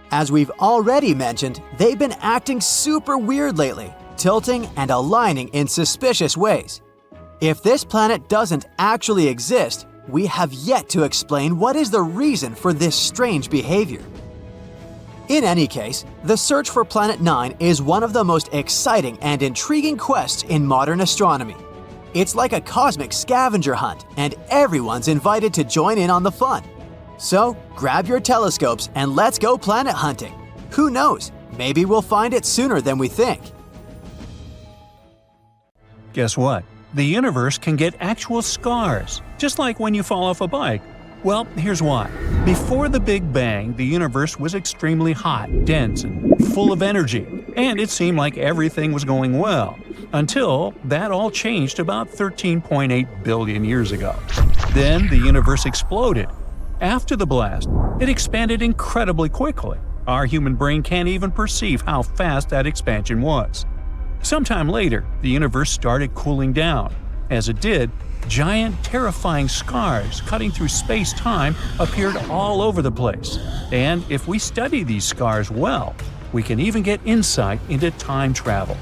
As we've already mentioned, they've been acting super weird lately, tilting and aligning in suspicious ways. If this planet doesn't actually exist, we have yet to explain what is the reason for this strange behavior. In any case, the search for Planet 9 is one of the most exciting and intriguing quests in modern astronomy. It's like a cosmic scavenger hunt, and everyone's invited to join in on the fun. So, grab your telescopes and let's go planet hunting. Who knows, maybe we'll find it sooner than we think. Guess what? The universe can get actual scars, just like when you fall off a bike. Well, here's why. Before the Big Bang, the universe was extremely hot, dense, and full of energy, and it seemed like everything was going well, until that all changed about 13.8 billion years ago. Then the universe exploded. After the blast, it expanded incredibly quickly. Our human brain can't even perceive how fast that expansion was. Sometime later, the universe started cooling down. As it did, giant, terrifying scars cutting through space-time appeared all over the place. And if we study these scars well, we can even get insight into time travel.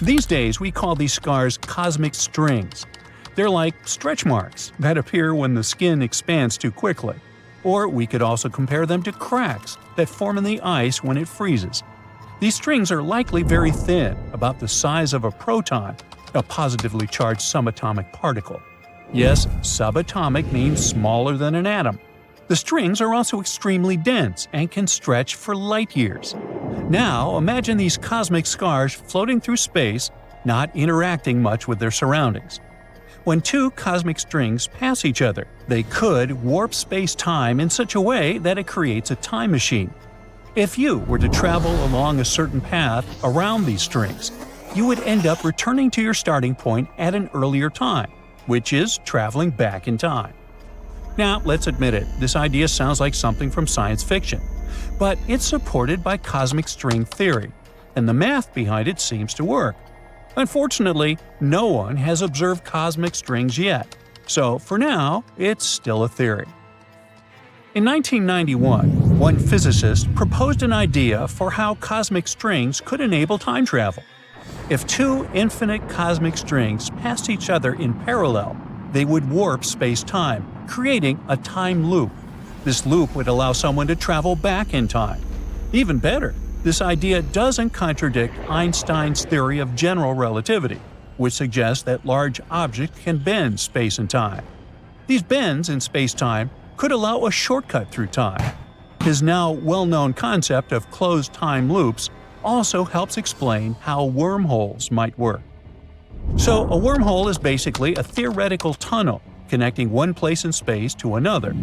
These days, we call these scars cosmic strings. They're like stretch marks that appear when the skin expands too quickly. Or we could also compare them to cracks that form in the ice when it freezes. These strings are likely very thin, about the size of a proton, a positively charged subatomic particle. Yes, subatomic means smaller than an atom. The strings are also extremely dense and can stretch for light years. Now, imagine these cosmic scars floating through space, not interacting much with their surroundings. When two cosmic strings pass each other, they could warp space-time in such a way that it creates a time machine. If you were to travel along a certain path around these strings, you would end up returning to your starting point at an earlier time, which is traveling back in time. Now, let's admit it, this idea sounds like something from science fiction, but it's supported by cosmic string theory, and the math behind it seems to work. Unfortunately, no one has observed cosmic strings yet, so for now, it's still a theory. In 1991, one physicist proposed an idea for how cosmic strings could enable time travel. If two infinite cosmic strings passed each other in parallel, they would warp space-time, creating a time loop. This loop would allow someone to travel back in time. Even better, this idea doesn't contradict Einstein's theory of general relativity, which suggests that large objects can bend space and time. These bends in space-time could allow a shortcut through time. His now well-known concept of closed time loops also helps explain how wormholes might work. So, a wormhole is basically a theoretical tunnel connecting one place in space to another.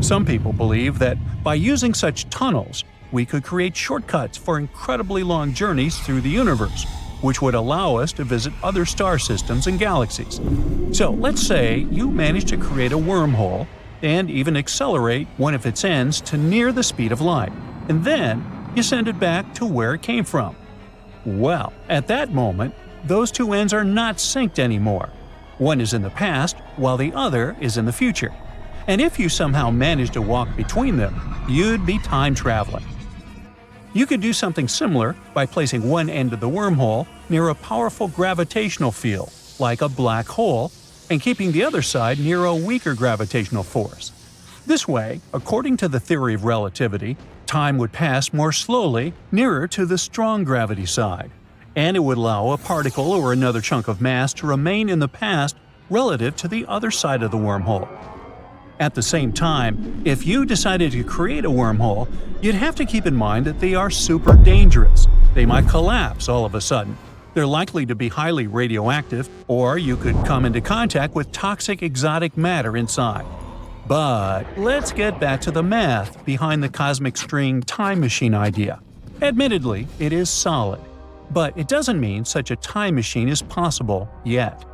Some people believe that by using such tunnels, we could create shortcuts for incredibly long journeys through the universe, which would allow us to visit other star systems and galaxies. So, let's say you manage to create a wormhole and even accelerate one of its ends to near the speed of light, and then you send it back to where it came from. Well, at that moment, those two ends are not synced anymore. One is in the past, while the other is in the future. And if you somehow manage to walk between them, you'd be time traveling. You could do something similar by placing one end of the wormhole near a powerful gravitational field, like a black hole, and keeping the other side near a weaker gravitational force. This way, according to the theory of relativity, time would pass more slowly nearer to the strong gravity side, and it would allow a particle or another chunk of mass to remain in the past relative to the other side of the wormhole. At the same time, if you decided to create a wormhole, you'd have to keep in mind that they are super dangerous. They might collapse all of a sudden. They're likely to be highly radioactive, or you could come into contact with toxic exotic matter inside. But let's get back to the math behind the cosmic string time machine idea. Admittedly, it is solid, but it doesn't mean such a time machine is possible yet.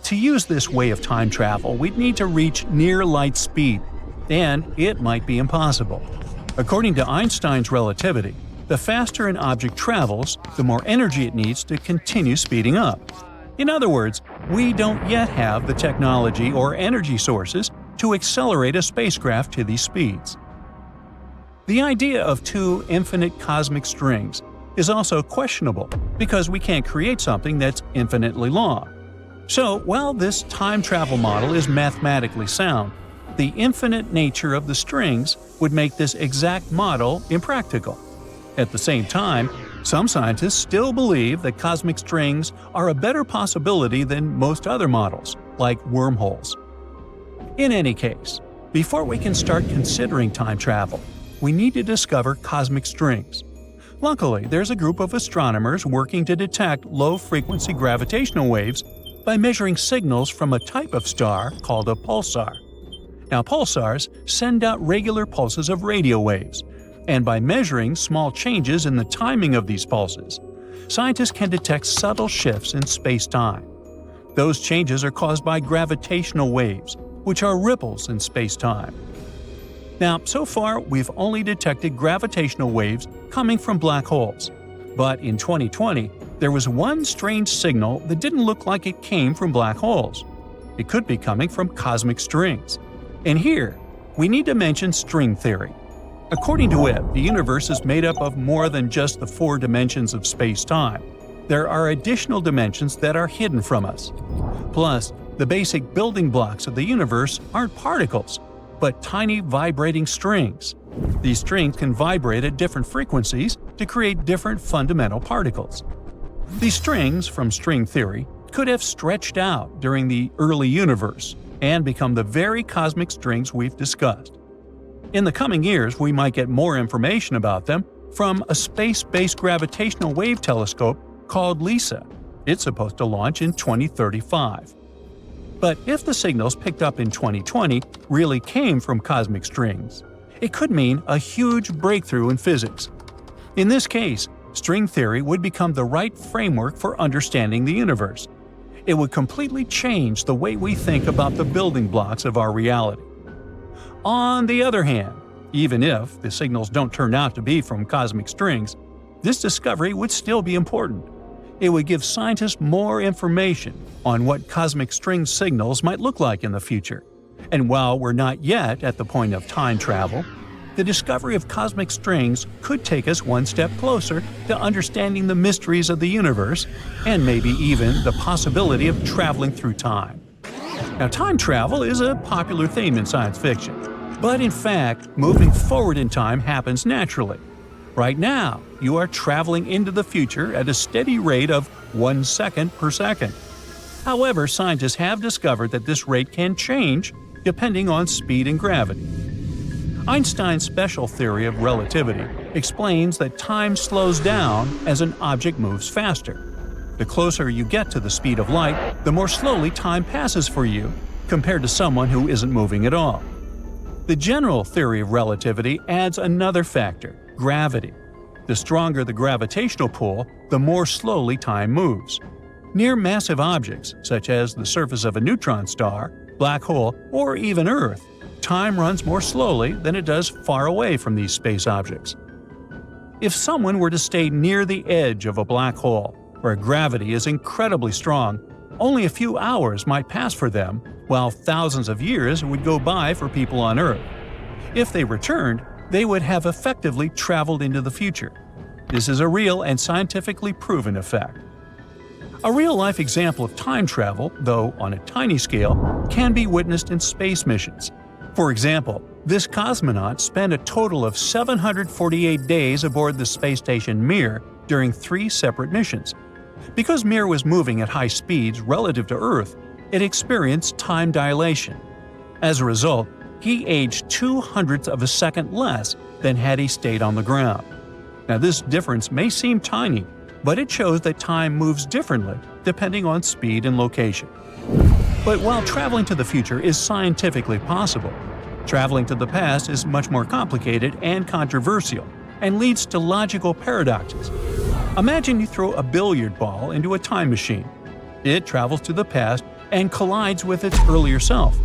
To use this way of time travel, we'd need to reach near light speed, and it might be impossible. According to Einstein's relativity, the faster an object travels, the more energy it needs to continue speeding up. In other words, we don't yet have the technology or energy sources to accelerate a spacecraft to these speeds. The idea of two infinite cosmic strings is also questionable because we can't create something that's infinitely long. So, while this time travel model is mathematically sound, the infinite nature of the strings would make this exact model impractical. At the same time, some scientists still believe that cosmic strings are a better possibility than most other models, like wormholes. In any case, before we can start considering time travel, we need to discover cosmic strings. Luckily, there's a group of astronomers working to detect low-frequency gravitational waves by measuring signals from a type of star called a pulsar. Now, pulsars send out regular pulses of radio waves, and by measuring small changes in the timing of these pulses, scientists can detect subtle shifts in space-time. Those changes are caused by gravitational waves, which are ripples in space-time. Now, so far, we've only detected gravitational waves coming from black holes. But in 2020, there was one strange signal that didn't look like it came from black holes. It could be coming from cosmic strings. And here, we need to mention string theory. According to it, the universe is made up of more than just the four dimensions of space-time. There are additional dimensions that are hidden from us. Plus, the basic building blocks of the universe aren't particles, but tiny vibrating strings. These strings can vibrate at different frequencies, to create different fundamental particles. These strings, from string theory, could have stretched out during the early universe and become the very cosmic strings we've discussed. In the coming years, we might get more information about them from a space-based gravitational wave telescope called LISA. It's supposed to launch in 2035. But if the signals picked up in 2020 really came from cosmic strings, it could mean a huge breakthrough in physics. In this case, string theory would become the right framework for understanding the universe. It would completely change the way we think about the building blocks of our reality. On the other hand, even if the signals don't turn out to be from cosmic strings, this discovery would still be important. It would give scientists more information on what cosmic string signals might look like in the future. And while we're not yet at the point of time travel, the discovery of cosmic strings could take us one step closer to understanding the mysteries of the universe and maybe even the possibility of traveling through time. Now, time travel is a popular theme in science fiction, but in fact, moving forward in time happens naturally. Right now, you are traveling into the future at a steady rate of 1 second per second. However, scientists have discovered that this rate can change depending on speed and gravity. Einstein's special theory of relativity explains that time slows down as an object moves faster. The closer you get to the speed of light, the more slowly time passes for you, compared to someone who isn't moving at all. The general theory of relativity adds another factor: gravity. The stronger the gravitational pull, the more slowly time moves. Near massive objects, such as the surface of a neutron star, black hole, or even Earth, time runs more slowly than it does far away from these space objects. If someone were to stay near the edge of a black hole, where gravity is incredibly strong, only a few hours might pass for them, while thousands of years would go by for people on Earth. If they returned, they would have effectively traveled into the future. This is a real and scientifically proven effect. A real-life example of time travel, though on a tiny scale, can be witnessed in space missions. For example, this cosmonaut spent a total of 748 days aboard the space station Mir during 3 separate missions. Because Mir was moving at high speeds relative to Earth, it experienced time dilation. As a result, he aged 0.02 of a second less than had he stayed on the ground. Now, this difference may seem tiny, but it shows that time moves differently depending on speed and location. But while traveling to the future is scientifically possible, traveling to the past is much more complicated and controversial, and leads to logical paradoxes. Imagine you throw a billiard ball into a time machine. It travels to the past and collides with its earlier self.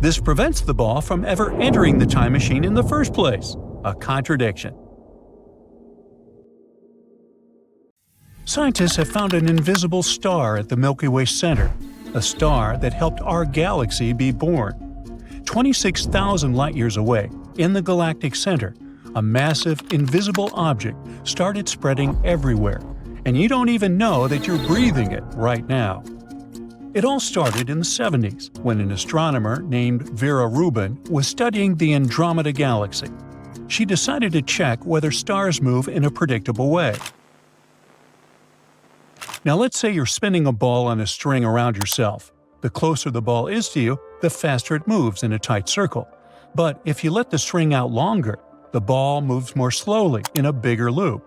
This prevents the ball from ever entering the time machine in the first place. A contradiction. Scientists have found an invisible star at the Milky Way center, a star that helped our galaxy be born. 26,000 light-years away, in the galactic center, a massive, invisible object started spreading everywhere, and you don't even know that you're breathing it right now. It all started in the 70s, when an astronomer named Vera Rubin was studying the Andromeda Galaxy. She decided to check whether stars move in a predictable way. Now let's say you're spinning a ball on a string around yourself. The closer the ball is to you, the faster it moves in a tight circle. But if you let the string out longer, the ball moves more slowly in a bigger loop.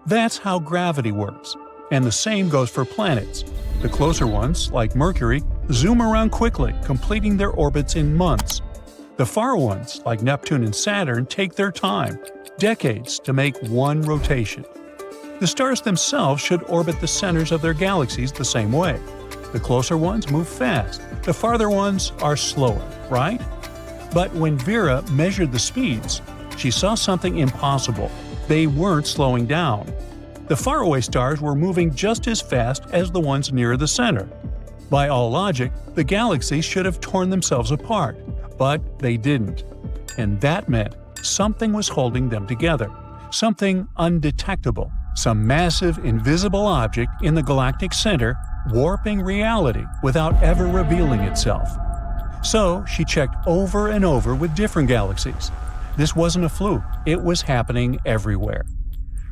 That's how gravity works. And the same goes for planets. The closer ones, like Mercury, zoom around quickly, completing their orbits in months. The far ones, like Neptune and Saturn, take their time, decades, to make one rotation. The stars themselves should orbit the centers of their galaxies the same way. The closer ones move fast, the farther ones are slower, right? But when Vera measured the speeds, she saw something impossible. They weren't slowing down. The faraway stars were moving just as fast as the ones near the center. By all logic, the galaxies should have torn themselves apart, but they didn't. And that meant something was holding them together, something undetectable, some massive invisible object in the galactic center warping reality without ever revealing itself. So she checked over and over with different galaxies. This wasn't a fluke, it was happening everywhere.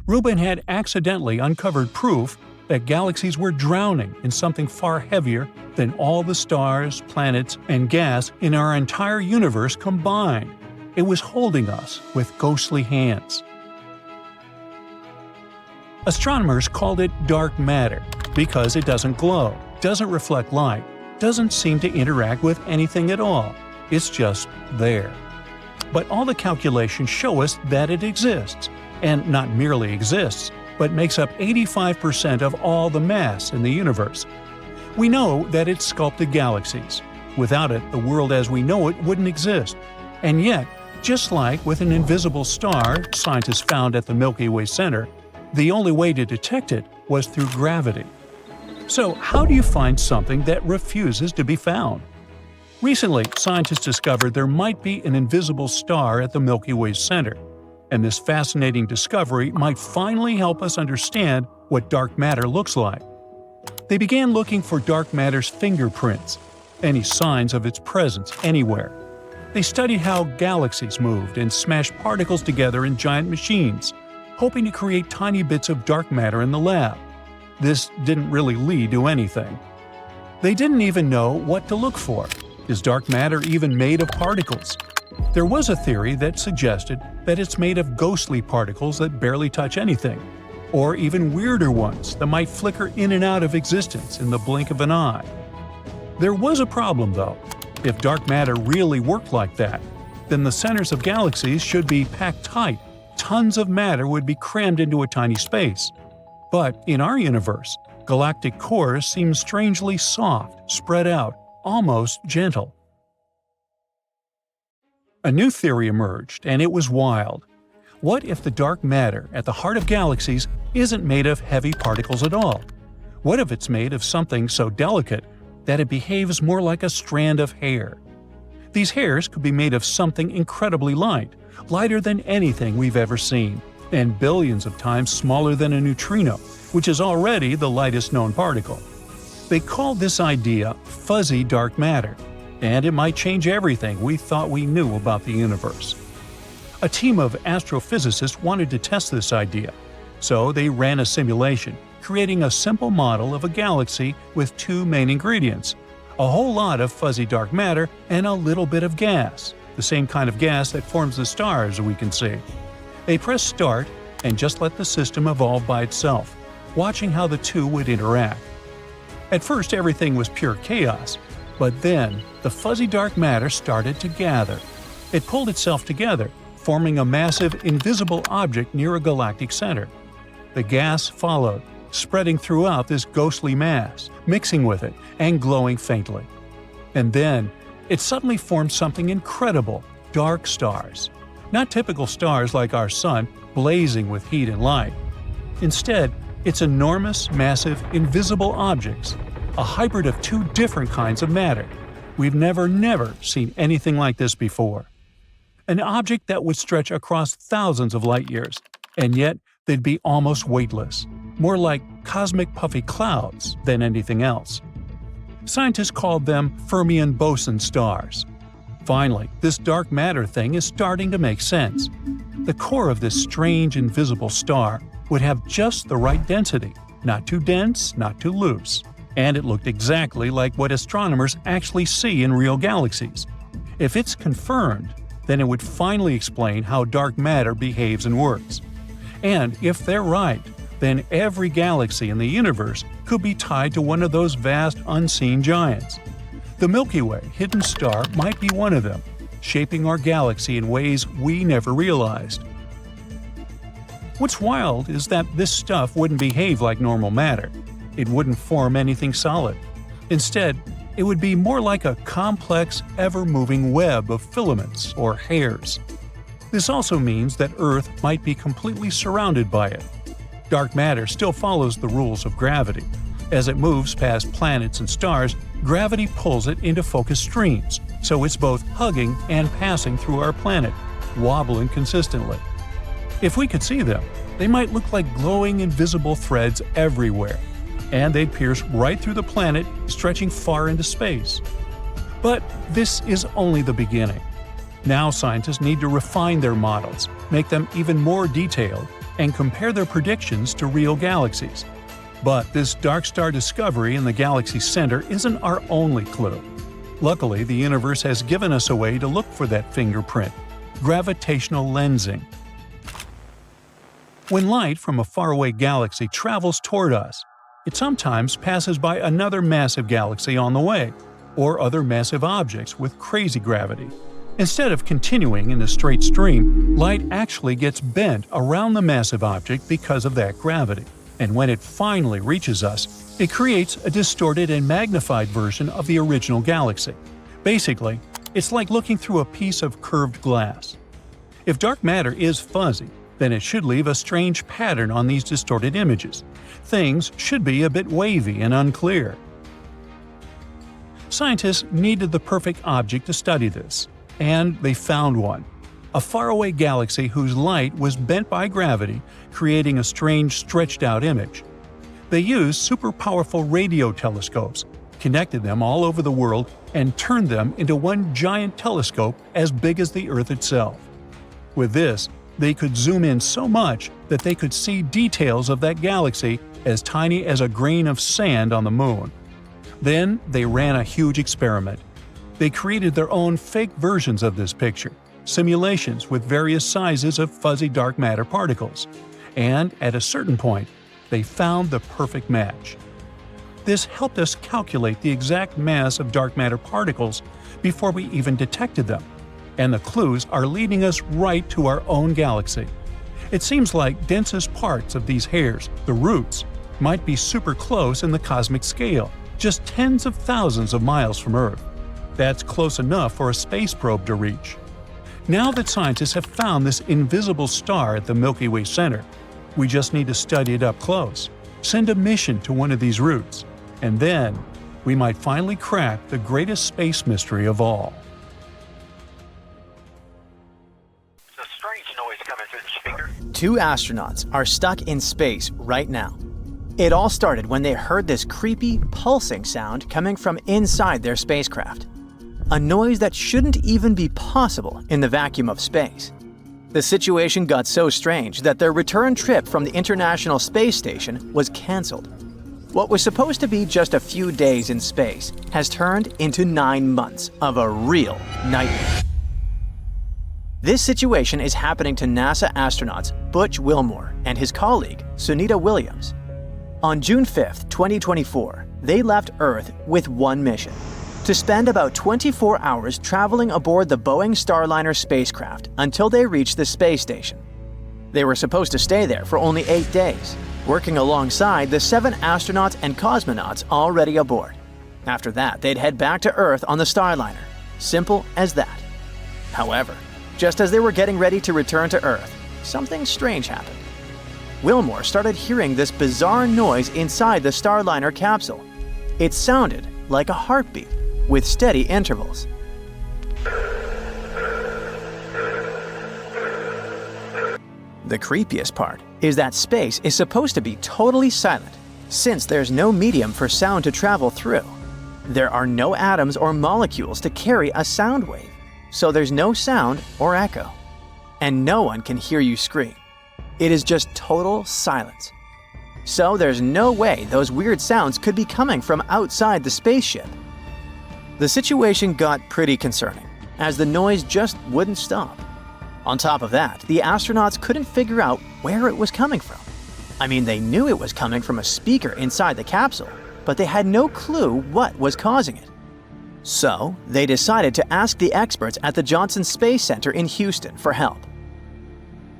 Rubin had accidentally uncovered proof that galaxies were drowning in something far heavier than all the stars, planets, and gas in our entire universe combined. It was holding us with ghostly hands. Astronomers called it dark matter because it doesn't glow, doesn't reflect light, doesn't seem to interact with anything at all. It's just there. But all the calculations show us that it exists, and not merely exists, but makes up 85% of all the mass in the universe. We know that it sculpted galaxies. Without it, the world as we know it wouldn't exist. And yet, just like with an invisible star scientists found at the Milky Way center, the only way to detect it was through gravity. So how do you find something that refuses to be found? Recently, scientists discovered there might be an invisible star at the Milky Way center, and this fascinating discovery might finally help us understand what dark matter looks like. They began looking for dark matter's fingerprints, any signs of its presence anywhere. They studied how galaxies moved and smashed particles together in giant machines, hoping to create tiny bits of dark matter in the lab. This didn't really lead to anything. They didn't even know what to look for. Is dark matter even made of particles? There was a theory that suggested that it's made of ghostly particles that barely touch anything, or even weirder ones that might flicker in and out of existence in the blink of an eye. There was a problem, though. If dark matter really worked like that, then the centers of galaxies should be packed tight. Tons of matter would be crammed into a tiny space. But in our universe, galactic cores seem strangely soft, spread out, almost gentle. A new theory emerged, and it was wild. What if the dark matter at the heart of galaxies isn't made of heavy particles at all? What if it's made of something so delicate that it behaves more like a strand of hair? These hairs could be made of something incredibly light, lighter than anything we've ever seen, and billions of times smaller than a neutrino, which is already the lightest known particle. They called this idea fuzzy dark matter, and it might change everything we thought we knew about the universe. A team of astrophysicists wanted to test this idea, so they ran a simulation, creating a simple model of a galaxy with two main ingredients: a whole lot of fuzzy dark matter and a little bit of gas, the same kind of gas that forms the stars we can see. They pressed start and just let the system evolve by itself, watching how the two would interact. At first everything was pure chaos, but then the fuzzy dark matter started to gather. It pulled itself together, forming a massive invisible object near a galactic center. The gas followed, spreading throughout this ghostly mass, mixing with it and glowing faintly. And then it suddenly formed something incredible: dark stars. Not typical stars like our sun, blazing with heat and light. Instead, it's enormous, massive, invisible objects, a hybrid of two different kinds of matter. We've never seen anything like this before. An object that would stretch across thousands of light years, and yet they'd be almost weightless, more like cosmic puffy clouds than anything else. Scientists called them Fermion boson stars. Finally, this dark matter thing is starting to make sense. The core of this strange invisible star would have just the right density, not too dense, not too loose. And it looked exactly like what astronomers actually see in real galaxies. If it's confirmed, then it would finally explain how dark matter behaves and works. And if they're right, then every galaxy in the universe could be tied to one of those vast unseen giants. The Milky Way hidden star might be one of them, shaping our galaxy in ways we never realized. What's wild is that this stuff wouldn't behave like normal matter. It wouldn't form anything solid. Instead, it would be more like a complex, ever-moving web of filaments or hairs. This also means that Earth might be completely surrounded by it. Dark matter still follows the rules of gravity. As it moves past planets and stars, gravity pulls it into focused streams, so it's both hugging and passing through our planet, wobbling consistently. If we could see them, they might look like glowing invisible threads everywhere, and they'd pierce right through the planet, stretching far into space. But this is only the beginning. Now scientists need to refine their models, make them even more detailed, and compare their predictions to real galaxies. But this dark star discovery in the galaxy center isn't our only clue. Luckily, the universe has given us a way to look for that fingerprint: gravitational lensing. When light from a faraway galaxy travels toward us, it sometimes passes by another massive galaxy on the way, or other massive objects with crazy gravity. Instead of continuing in a straight stream, light actually gets bent around the massive object because of that gravity. And when it finally reaches us, it creates a distorted and magnified version of the original galaxy. Basically, it's like looking through a piece of curved glass. If dark matter is fuzzy, then it should leave a strange pattern on these distorted images. Things should be a bit wavy and unclear. Scientists needed the perfect object to study this, and they found one: a faraway galaxy whose light was bent by gravity, creating a strange stretched-out image. They used super-powerful radio telescopes, connected them all over the world, and turned them into one giant telescope as big as the Earth itself. With this, they could zoom in so much that they could see details of that galaxy as tiny as a grain of sand on the moon. Then they ran a huge experiment. They created their own fake versions of this picture, simulations with various sizes of fuzzy dark matter particles. And at a certain point, they found the perfect match. This helped us calculate the exact mass of dark matter particles before we even detected them. And the clues are leading us right to our own galaxy. It seems like densest parts of these hairs, the roots, might be super close in the cosmic scale, just tens of thousands of miles from Earth. That's close enough for a space probe to reach. Now that scientists have found this invisible star at the Milky Way center, we just need to study it up close, send a mission to one of these roots, and then we might finally crack the greatest space mystery of all. There's a strange noise coming through the speaker. Two astronauts are stuck in space right now. It all started when they heard this creepy, pulsing sound coming from inside their spacecraft. A noise that shouldn't even be possible in the vacuum of space. The situation got so strange that their return trip from the International Space Station was cancelled. What was supposed to be just a few days in space has turned into 9 months of a real nightmare. This situation is happening to NASA astronauts Butch Wilmore and his colleague Sunita Williams. On June 5, 2024, they left Earth with one mission: to spend about 24 hours traveling aboard the Boeing Starliner spacecraft until they reached the space station. They were supposed to stay there for only 8 days, working alongside the 7 astronauts and cosmonauts already aboard. After that, they'd head back to Earth on the Starliner. Simple as that. However, just as they were getting ready to return to Earth, something strange happened. Wilmore started hearing this bizarre noise inside the Starliner capsule. It sounded like a heartbeat, with steady intervals. The creepiest part is that space is supposed to be totally silent, since there's no medium for sound to travel through. There are no atoms or molecules to carry a sound wave, so there's no sound or echo. And no one can hear you scream. It is just total silence. So there's no way those weird sounds could be coming from outside the spaceship. The situation got pretty concerning, as the noise just wouldn't stop. On top of that, the astronauts couldn't figure out where it was coming from. I mean, they knew it was coming from a speaker inside the capsule, but they had no clue what was causing it. So, they decided to ask the experts at the Johnson Space Center in Houston for help.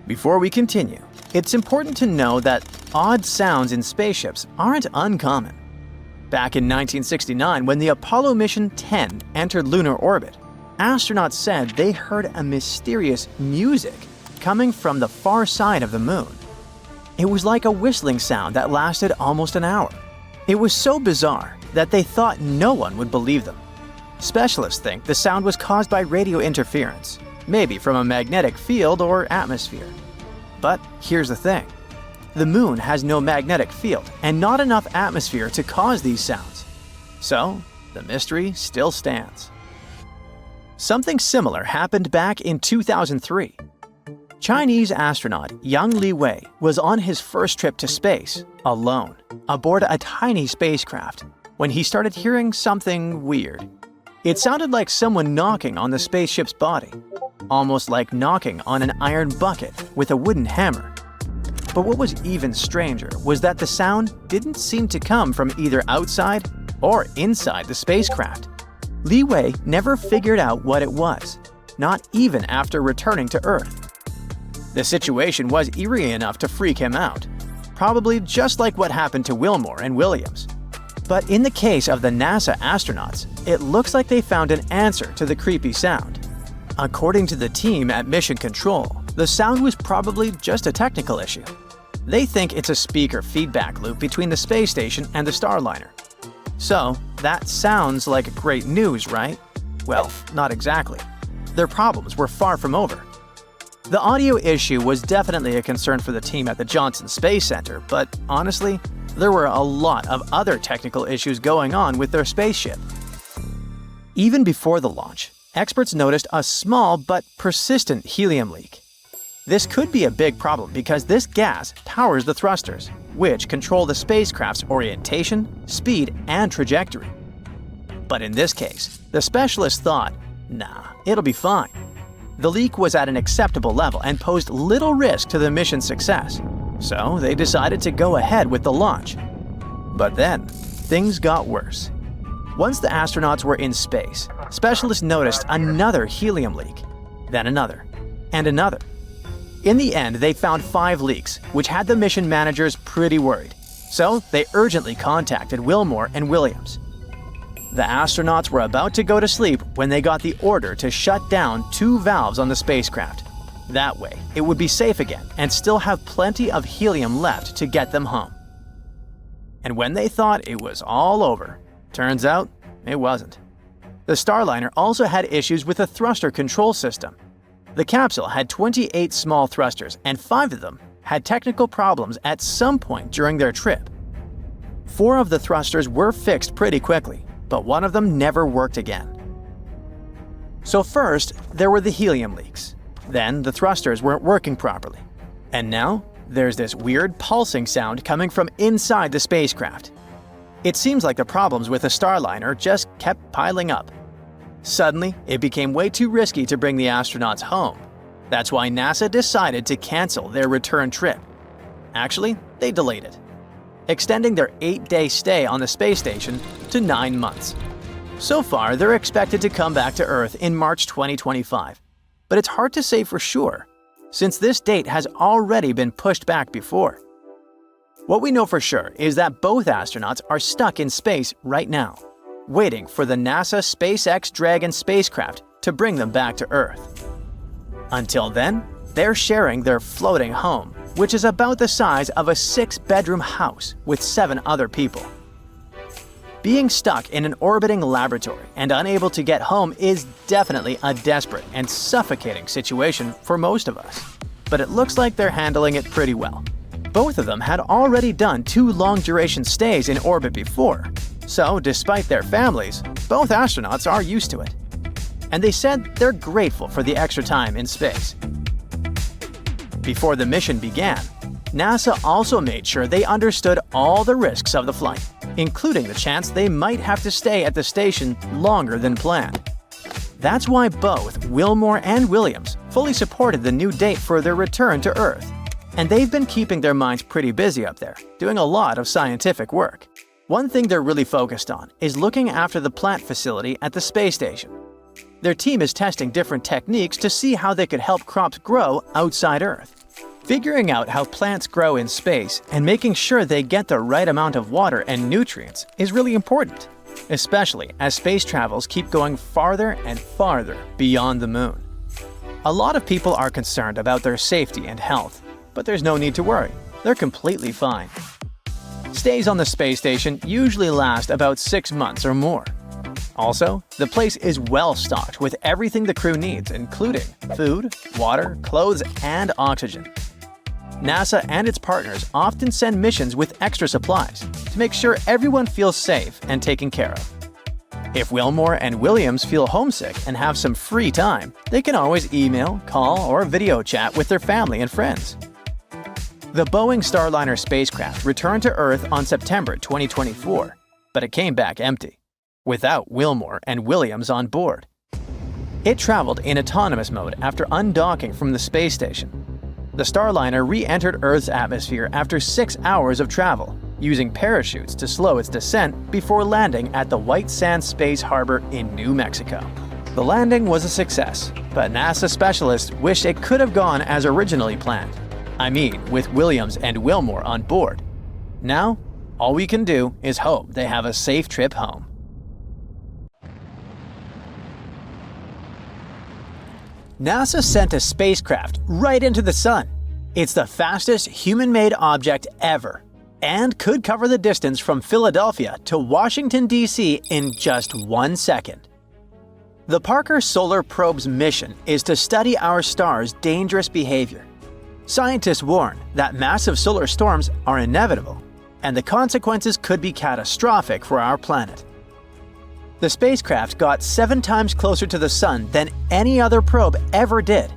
Before we continue, it's important to know that odd sounds in spaceships aren't uncommon. Back in 1969, when the Apollo Mission 10 entered lunar orbit, astronauts said they heard a mysterious music coming from the far side of the moon. It was like a whistling sound that lasted almost an hour. It was so bizarre that they thought no one would believe them. Specialists think the sound was caused by radio interference, maybe from a magnetic field or atmosphere. But here's the thing. The moon has no magnetic field and not enough atmosphere to cause these sounds. So, the mystery still stands. Something similar happened back in 2003. Chinese astronaut Yang Liwei was on his first trip to space, alone, aboard a tiny spacecraft, when he started hearing something weird. It sounded like someone knocking on the spaceship's body, almost like knocking on an iron bucket with a wooden hammer. But what was even stranger was that the sound didn't seem to come from either outside or inside the spacecraft. Liwei never figured out what it was, not even after returning to Earth. The situation was eerie enough to freak him out, probably just like what happened to Wilmore and Williams. But in the case of the NASA astronauts, it looks like they found an answer to the creepy sound. According to the team at Mission Control, the sound was probably just a technical issue. They think it's a speaker feedback loop between the space station and the Starliner. So, that sounds like great news, right? Well, not exactly. Their problems were far from over. The audio issue was definitely a concern for the team at the Johnson Space Center, but honestly, there were a lot of other technical issues going on with their spaceship. Even before the launch, experts noticed a small but persistent helium leak. This could be a big problem because this gas powers the thrusters, which control the spacecraft's orientation, speed, and trajectory. But in this case, the specialists thought, nah, it'll be fine. The leak was at an acceptable level and posed little risk to the mission's success, so they decided to go ahead with the launch. But then, things got worse. Once the astronauts were in space, specialists noticed another helium leak, then another, and another. In the end, they found 5 leaks, which had the mission managers pretty worried, so they urgently contacted Wilmore and Williams. The astronauts were about to go to sleep when they got the order to shut down 2 valves on the spacecraft. That way, it would be safe again and still have plenty of helium left to get them home. And when they thought it was all over, turns out it wasn't. The Starliner also had issues with the thruster control system. The capsule had 28 small thrusters, and 5 of them had technical problems at some point during their trip. 4 of the thrusters were fixed pretty quickly, but one of them never worked again. So first, there were the helium leaks. Then the thrusters weren't working properly. And now, there's this weird pulsing sound coming from inside the spacecraft. It seems like the problems with the Starliner just kept piling up. Suddenly, it became way too risky to bring the astronauts home. That's why NASA decided to cancel their return trip. Actually, they delayed it, extending their 8-day stay on the space station to 9 months. So far, they're expected to come back to Earth in March 2025. But it's hard to say for sure, since this date has already been pushed back before. What we know for sure is that both astronauts are stuck in space right now, waiting for the NASA SpaceX Dragon spacecraft to bring them back to Earth. Until then, they're sharing their floating home, which is about the size of a 6-bedroom house with 7 other people. Being stuck in an orbiting laboratory and unable to get home is definitely a desperate and suffocating situation for most of us. But it looks like they're handling it pretty well. Both of them had already done 2 long-duration stays in orbit before, so despite their families, both astronauts are used to it. And they said they're grateful for the extra time in space. Before the mission began, NASA also made sure they understood all the risks of the flight, including the chance they might have to stay at the station longer than planned. That's why both Wilmore and Williams fully supported the new date for their return to Earth. And they've been keeping their minds pretty busy up there, doing a lot of scientific work. One thing they're really focused on is looking after the plant facility at the space station. Their team is testing different techniques to see how they could help crops grow outside Earth. Figuring out how plants grow in space and making sure they get the right amount of water and nutrients is really important, especially as space travels keep going farther and farther beyond the moon. A lot of people are concerned about their safety and health, but there's no need to worry. They're completely fine. Stays on the space station usually last about 6 months or more. Also, the place is well stocked with everything the crew needs, including food, water, clothes, and oxygen. NASA and its partners often send missions with extra supplies to make sure everyone feels safe and taken care of. If Wilmore and Williams feel homesick and have some free time, they can always email, call, or video chat with their family and friends. The Boeing Starliner spacecraft returned to Earth on September 2024, but it came back empty, without Wilmore and Williams on board. It traveled in autonomous mode after undocking from the space station. The Starliner re-entered Earth's atmosphere after 6 hours of travel, using parachutes to slow its descent before landing at the White Sands Space Harbor in New Mexico. The landing was a success, but NASA specialists wish it could have gone as originally planned. I mean, with Williams and Wilmore on board. Now, all we can do is hope they have a safe trip home. NASA sent a spacecraft right into the Sun. It's the fastest human-made object ever, and could cover the distance from Philadelphia to Washington, D.C. in just 1 second. The Parker Solar Probe's mission is to study our star's dangerous behavior. Scientists warn that massive solar storms are inevitable, and the consequences could be catastrophic for our planet. The spacecraft got 7 times closer to the Sun than any other probe ever did.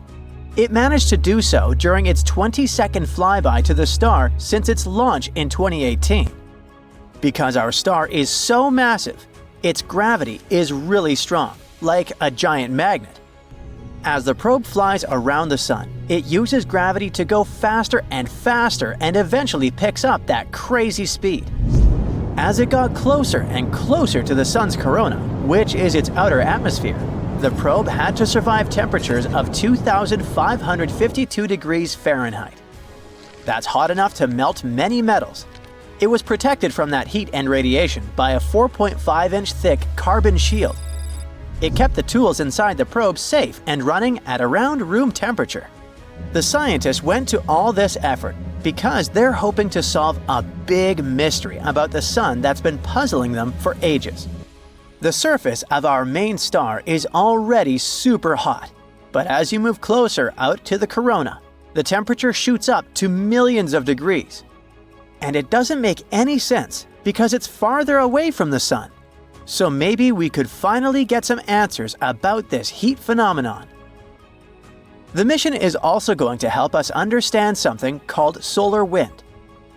It managed to do so during its 20-second flyby to the star since its launch in 2018. Because our star is so massive, its gravity is really strong, like a giant magnet. As the probe flies around the Sun, it uses gravity to go faster and faster and eventually picks up that crazy speed. As it got closer and closer to the Sun's corona, which is its outer atmosphere, the probe had to survive temperatures of 2,552 degrees Fahrenheit. That's hot enough to melt many metals. It was protected from that heat and radiation by a 4.5-inch thick carbon shield. It kept the tools inside the probe safe and running at around room temperature. The scientists went to all this effort because they're hoping to solve a big mystery about the Sun that's been puzzling them for ages. The surface of our main star is already super hot, but as you move closer out to the corona, the temperature shoots up to millions of degrees. And it doesn't make any sense because it's farther away from the Sun. So maybe we could finally get some answers about this heat phenomenon. The mission is also going to help us understand something called solar wind.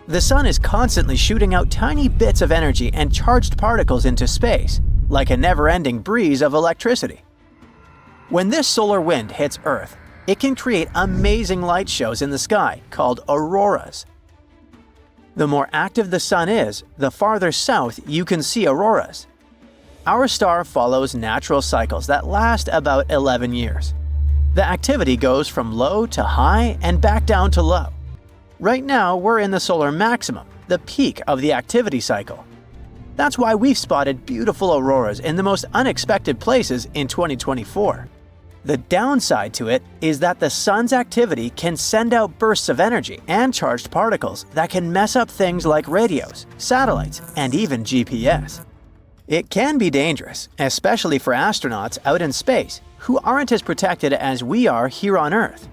The Sun is constantly shooting out tiny bits of energy and charged particles into space, like a never-ending breeze of electricity. When this solar wind hits Earth, it can create amazing light shows in the sky called auroras. The more active the Sun is, the farther south you can see auroras. Our star follows natural cycles that last about 11 years. The activity goes from low to high and back down to low. Right now, we're in the solar maximum, the peak of the activity cycle. That's why we've spotted beautiful auroras in the most unexpected places in 2024. The downside to it is that the Sun's activity can send out bursts of energy and charged particles that can mess up things like radios, satellites, and even GPS. It can be dangerous, especially for astronauts out in space who aren't as protected as we are here on Earth.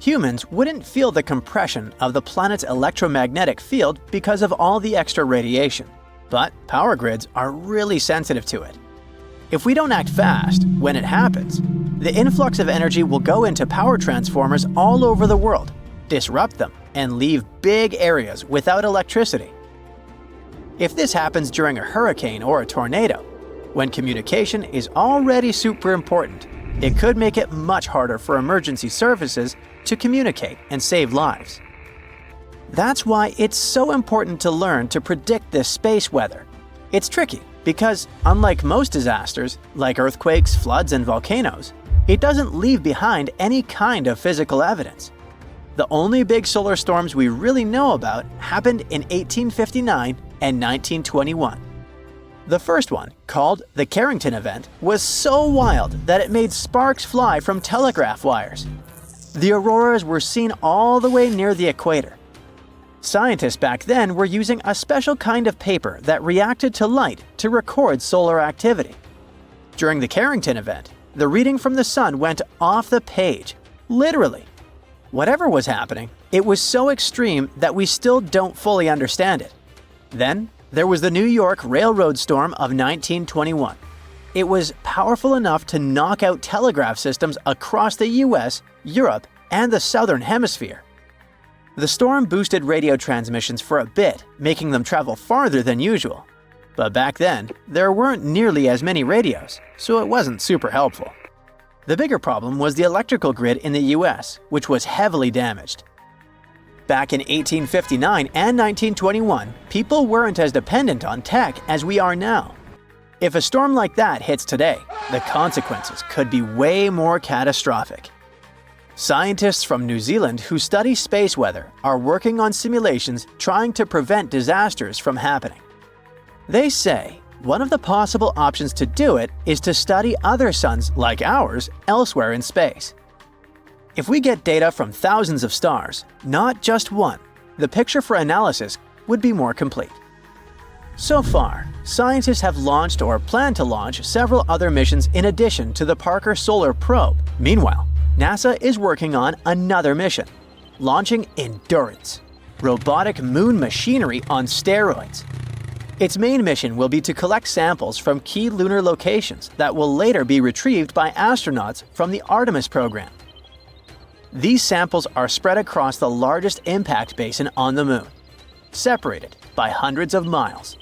Humans wouldn't feel the compression of the planet's electromagnetic field because of all the extra radiation, but power grids are really sensitive to it. If we don't act fast, when it happens, the influx of energy will go into power transformers all over the world, disrupt them, and leave big areas without electricity. If this happens during a hurricane or a tornado, when communication is already super important, it could make it much harder for emergency services to communicate and save lives. That's why it's so important to learn to predict this space weather. It's tricky because, unlike most disasters, like earthquakes, floods, and volcanoes, it doesn't leave behind any kind of physical evidence. The only big solar storms we really know about happened in 1859 and 1921. The first one, called the Carrington event, was so wild that it made sparks fly from telegraph wires. The auroras were seen all the way near the equator. Scientists back then were using a special kind of paper that reacted to light to record solar activity. During the Carrington event, the reading from the Sun went off the page, literally. Whatever was happening, it was so extreme that we still don't fully understand it. Then, there was the New York Railroad Storm of 1921. it was powerful enough to knock out telegraph systems across the US, Europe, and the Southern Hemisphere. The storm boosted radio transmissions for a bit, making them travel farther than usual. But back then, there weren't nearly as many radios, so it wasn't super helpful. The bigger problem was the electrical grid in the US, which was heavily damaged. Back in 1859 and 1921, people weren't as dependent on tech as we are now. If a storm like that hits today, the consequences could be way more catastrophic. Scientists from New Zealand who study space weather are working on simulations trying to prevent disasters from happening. They say one of the possible options to do it is to study other suns like ours elsewhere in space. If we get data from thousands of stars, not just one, the picture for analysis would be more complete. So far, scientists have launched or plan to launch several other missions in addition to the Parker Solar Probe. Meanwhile, NASA is working on another mission, launching Endurance, robotic moon machinery on steroids. Its main mission will be to collect samples from key lunar locations that will later be retrieved by astronauts from the Artemis program. These samples are spread across the largest impact basin on the moon, separated by hundreds of miles.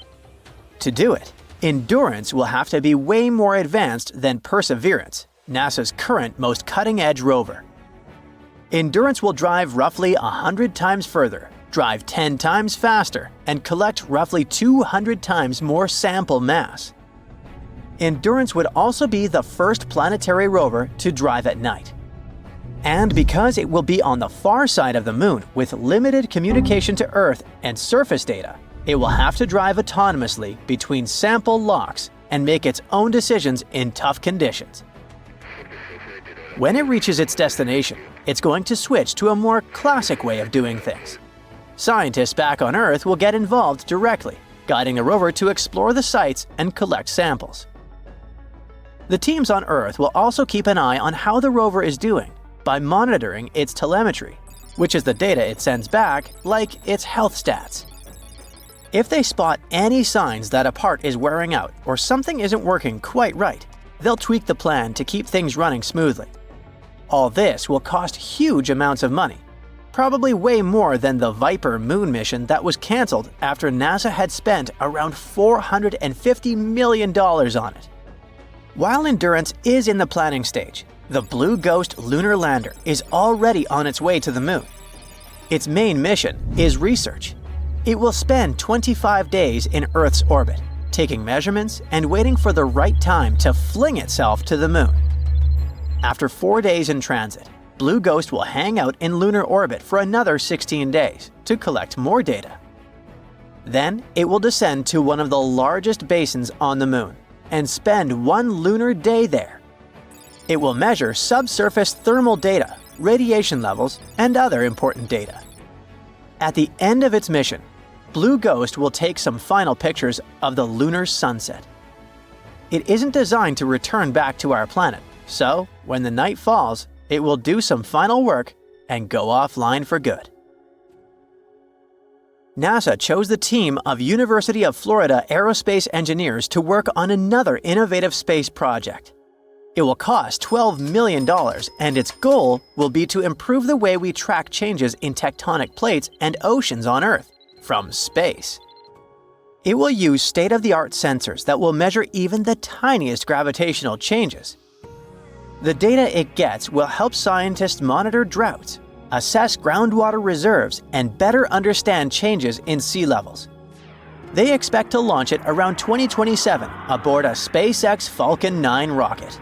To do it, Endurance will have to be way more advanced than Perseverance, NASA's current most cutting-edge rover. Endurance will drive roughly 100 times further, drive 10 times faster, and collect roughly 200 times more sample mass. Endurance would also be the first planetary rover to drive at night. And because it will be on the far side of the moon with limited communication to Earth and surface data, it will have to drive autonomously between sample locks and make its own decisions in tough conditions. When it reaches its destination, it's going to switch to a more classic way of doing things. Scientists back on Earth will get involved directly, guiding the rover to explore the sites and collect samples. The teams on Earth will also keep an eye on how the rover is doing by monitoring its telemetry, which is the data it sends back, like its health stats. If they spot any signs that a part is wearing out or something isn't working quite right, they'll tweak the plan to keep things running smoothly. All this will cost huge amounts of money, probably way more than the Viper moon mission that was cancelled after NASA had spent around $450 million on it. While Endurance is in the planning stage, the Blue Ghost lunar lander is already on its way to the moon. Its main mission is research. It will spend 25 days in Earth's orbit, taking measurements and waiting for the right time to fling itself to the moon. After 4 days in transit, Blue Ghost will hang out in lunar orbit for another 16 days to collect more data. Then it will descend to one of the largest basins on the moon and spend 1 lunar day there. It will measure subsurface thermal data, radiation levels, and other important data. At the end of its mission, Blue Ghost will take some final pictures of the lunar sunset. It isn't designed to return back to our planet, so when the night falls, it will do some final work and go offline for good. NASA chose the team of University of Florida aerospace engineers to work on another innovative space project. It will cost $12 million, and its goal will be to improve the way we track changes in tectonic plates and oceans on Earth from space. It will use state-of-the-art sensors that will measure even the tiniest gravitational changes. The data it gets will help scientists monitor droughts, assess groundwater reserves, and better understand changes in sea levels. They expect to launch it around 2027 aboard a SpaceX Falcon 9 rocket.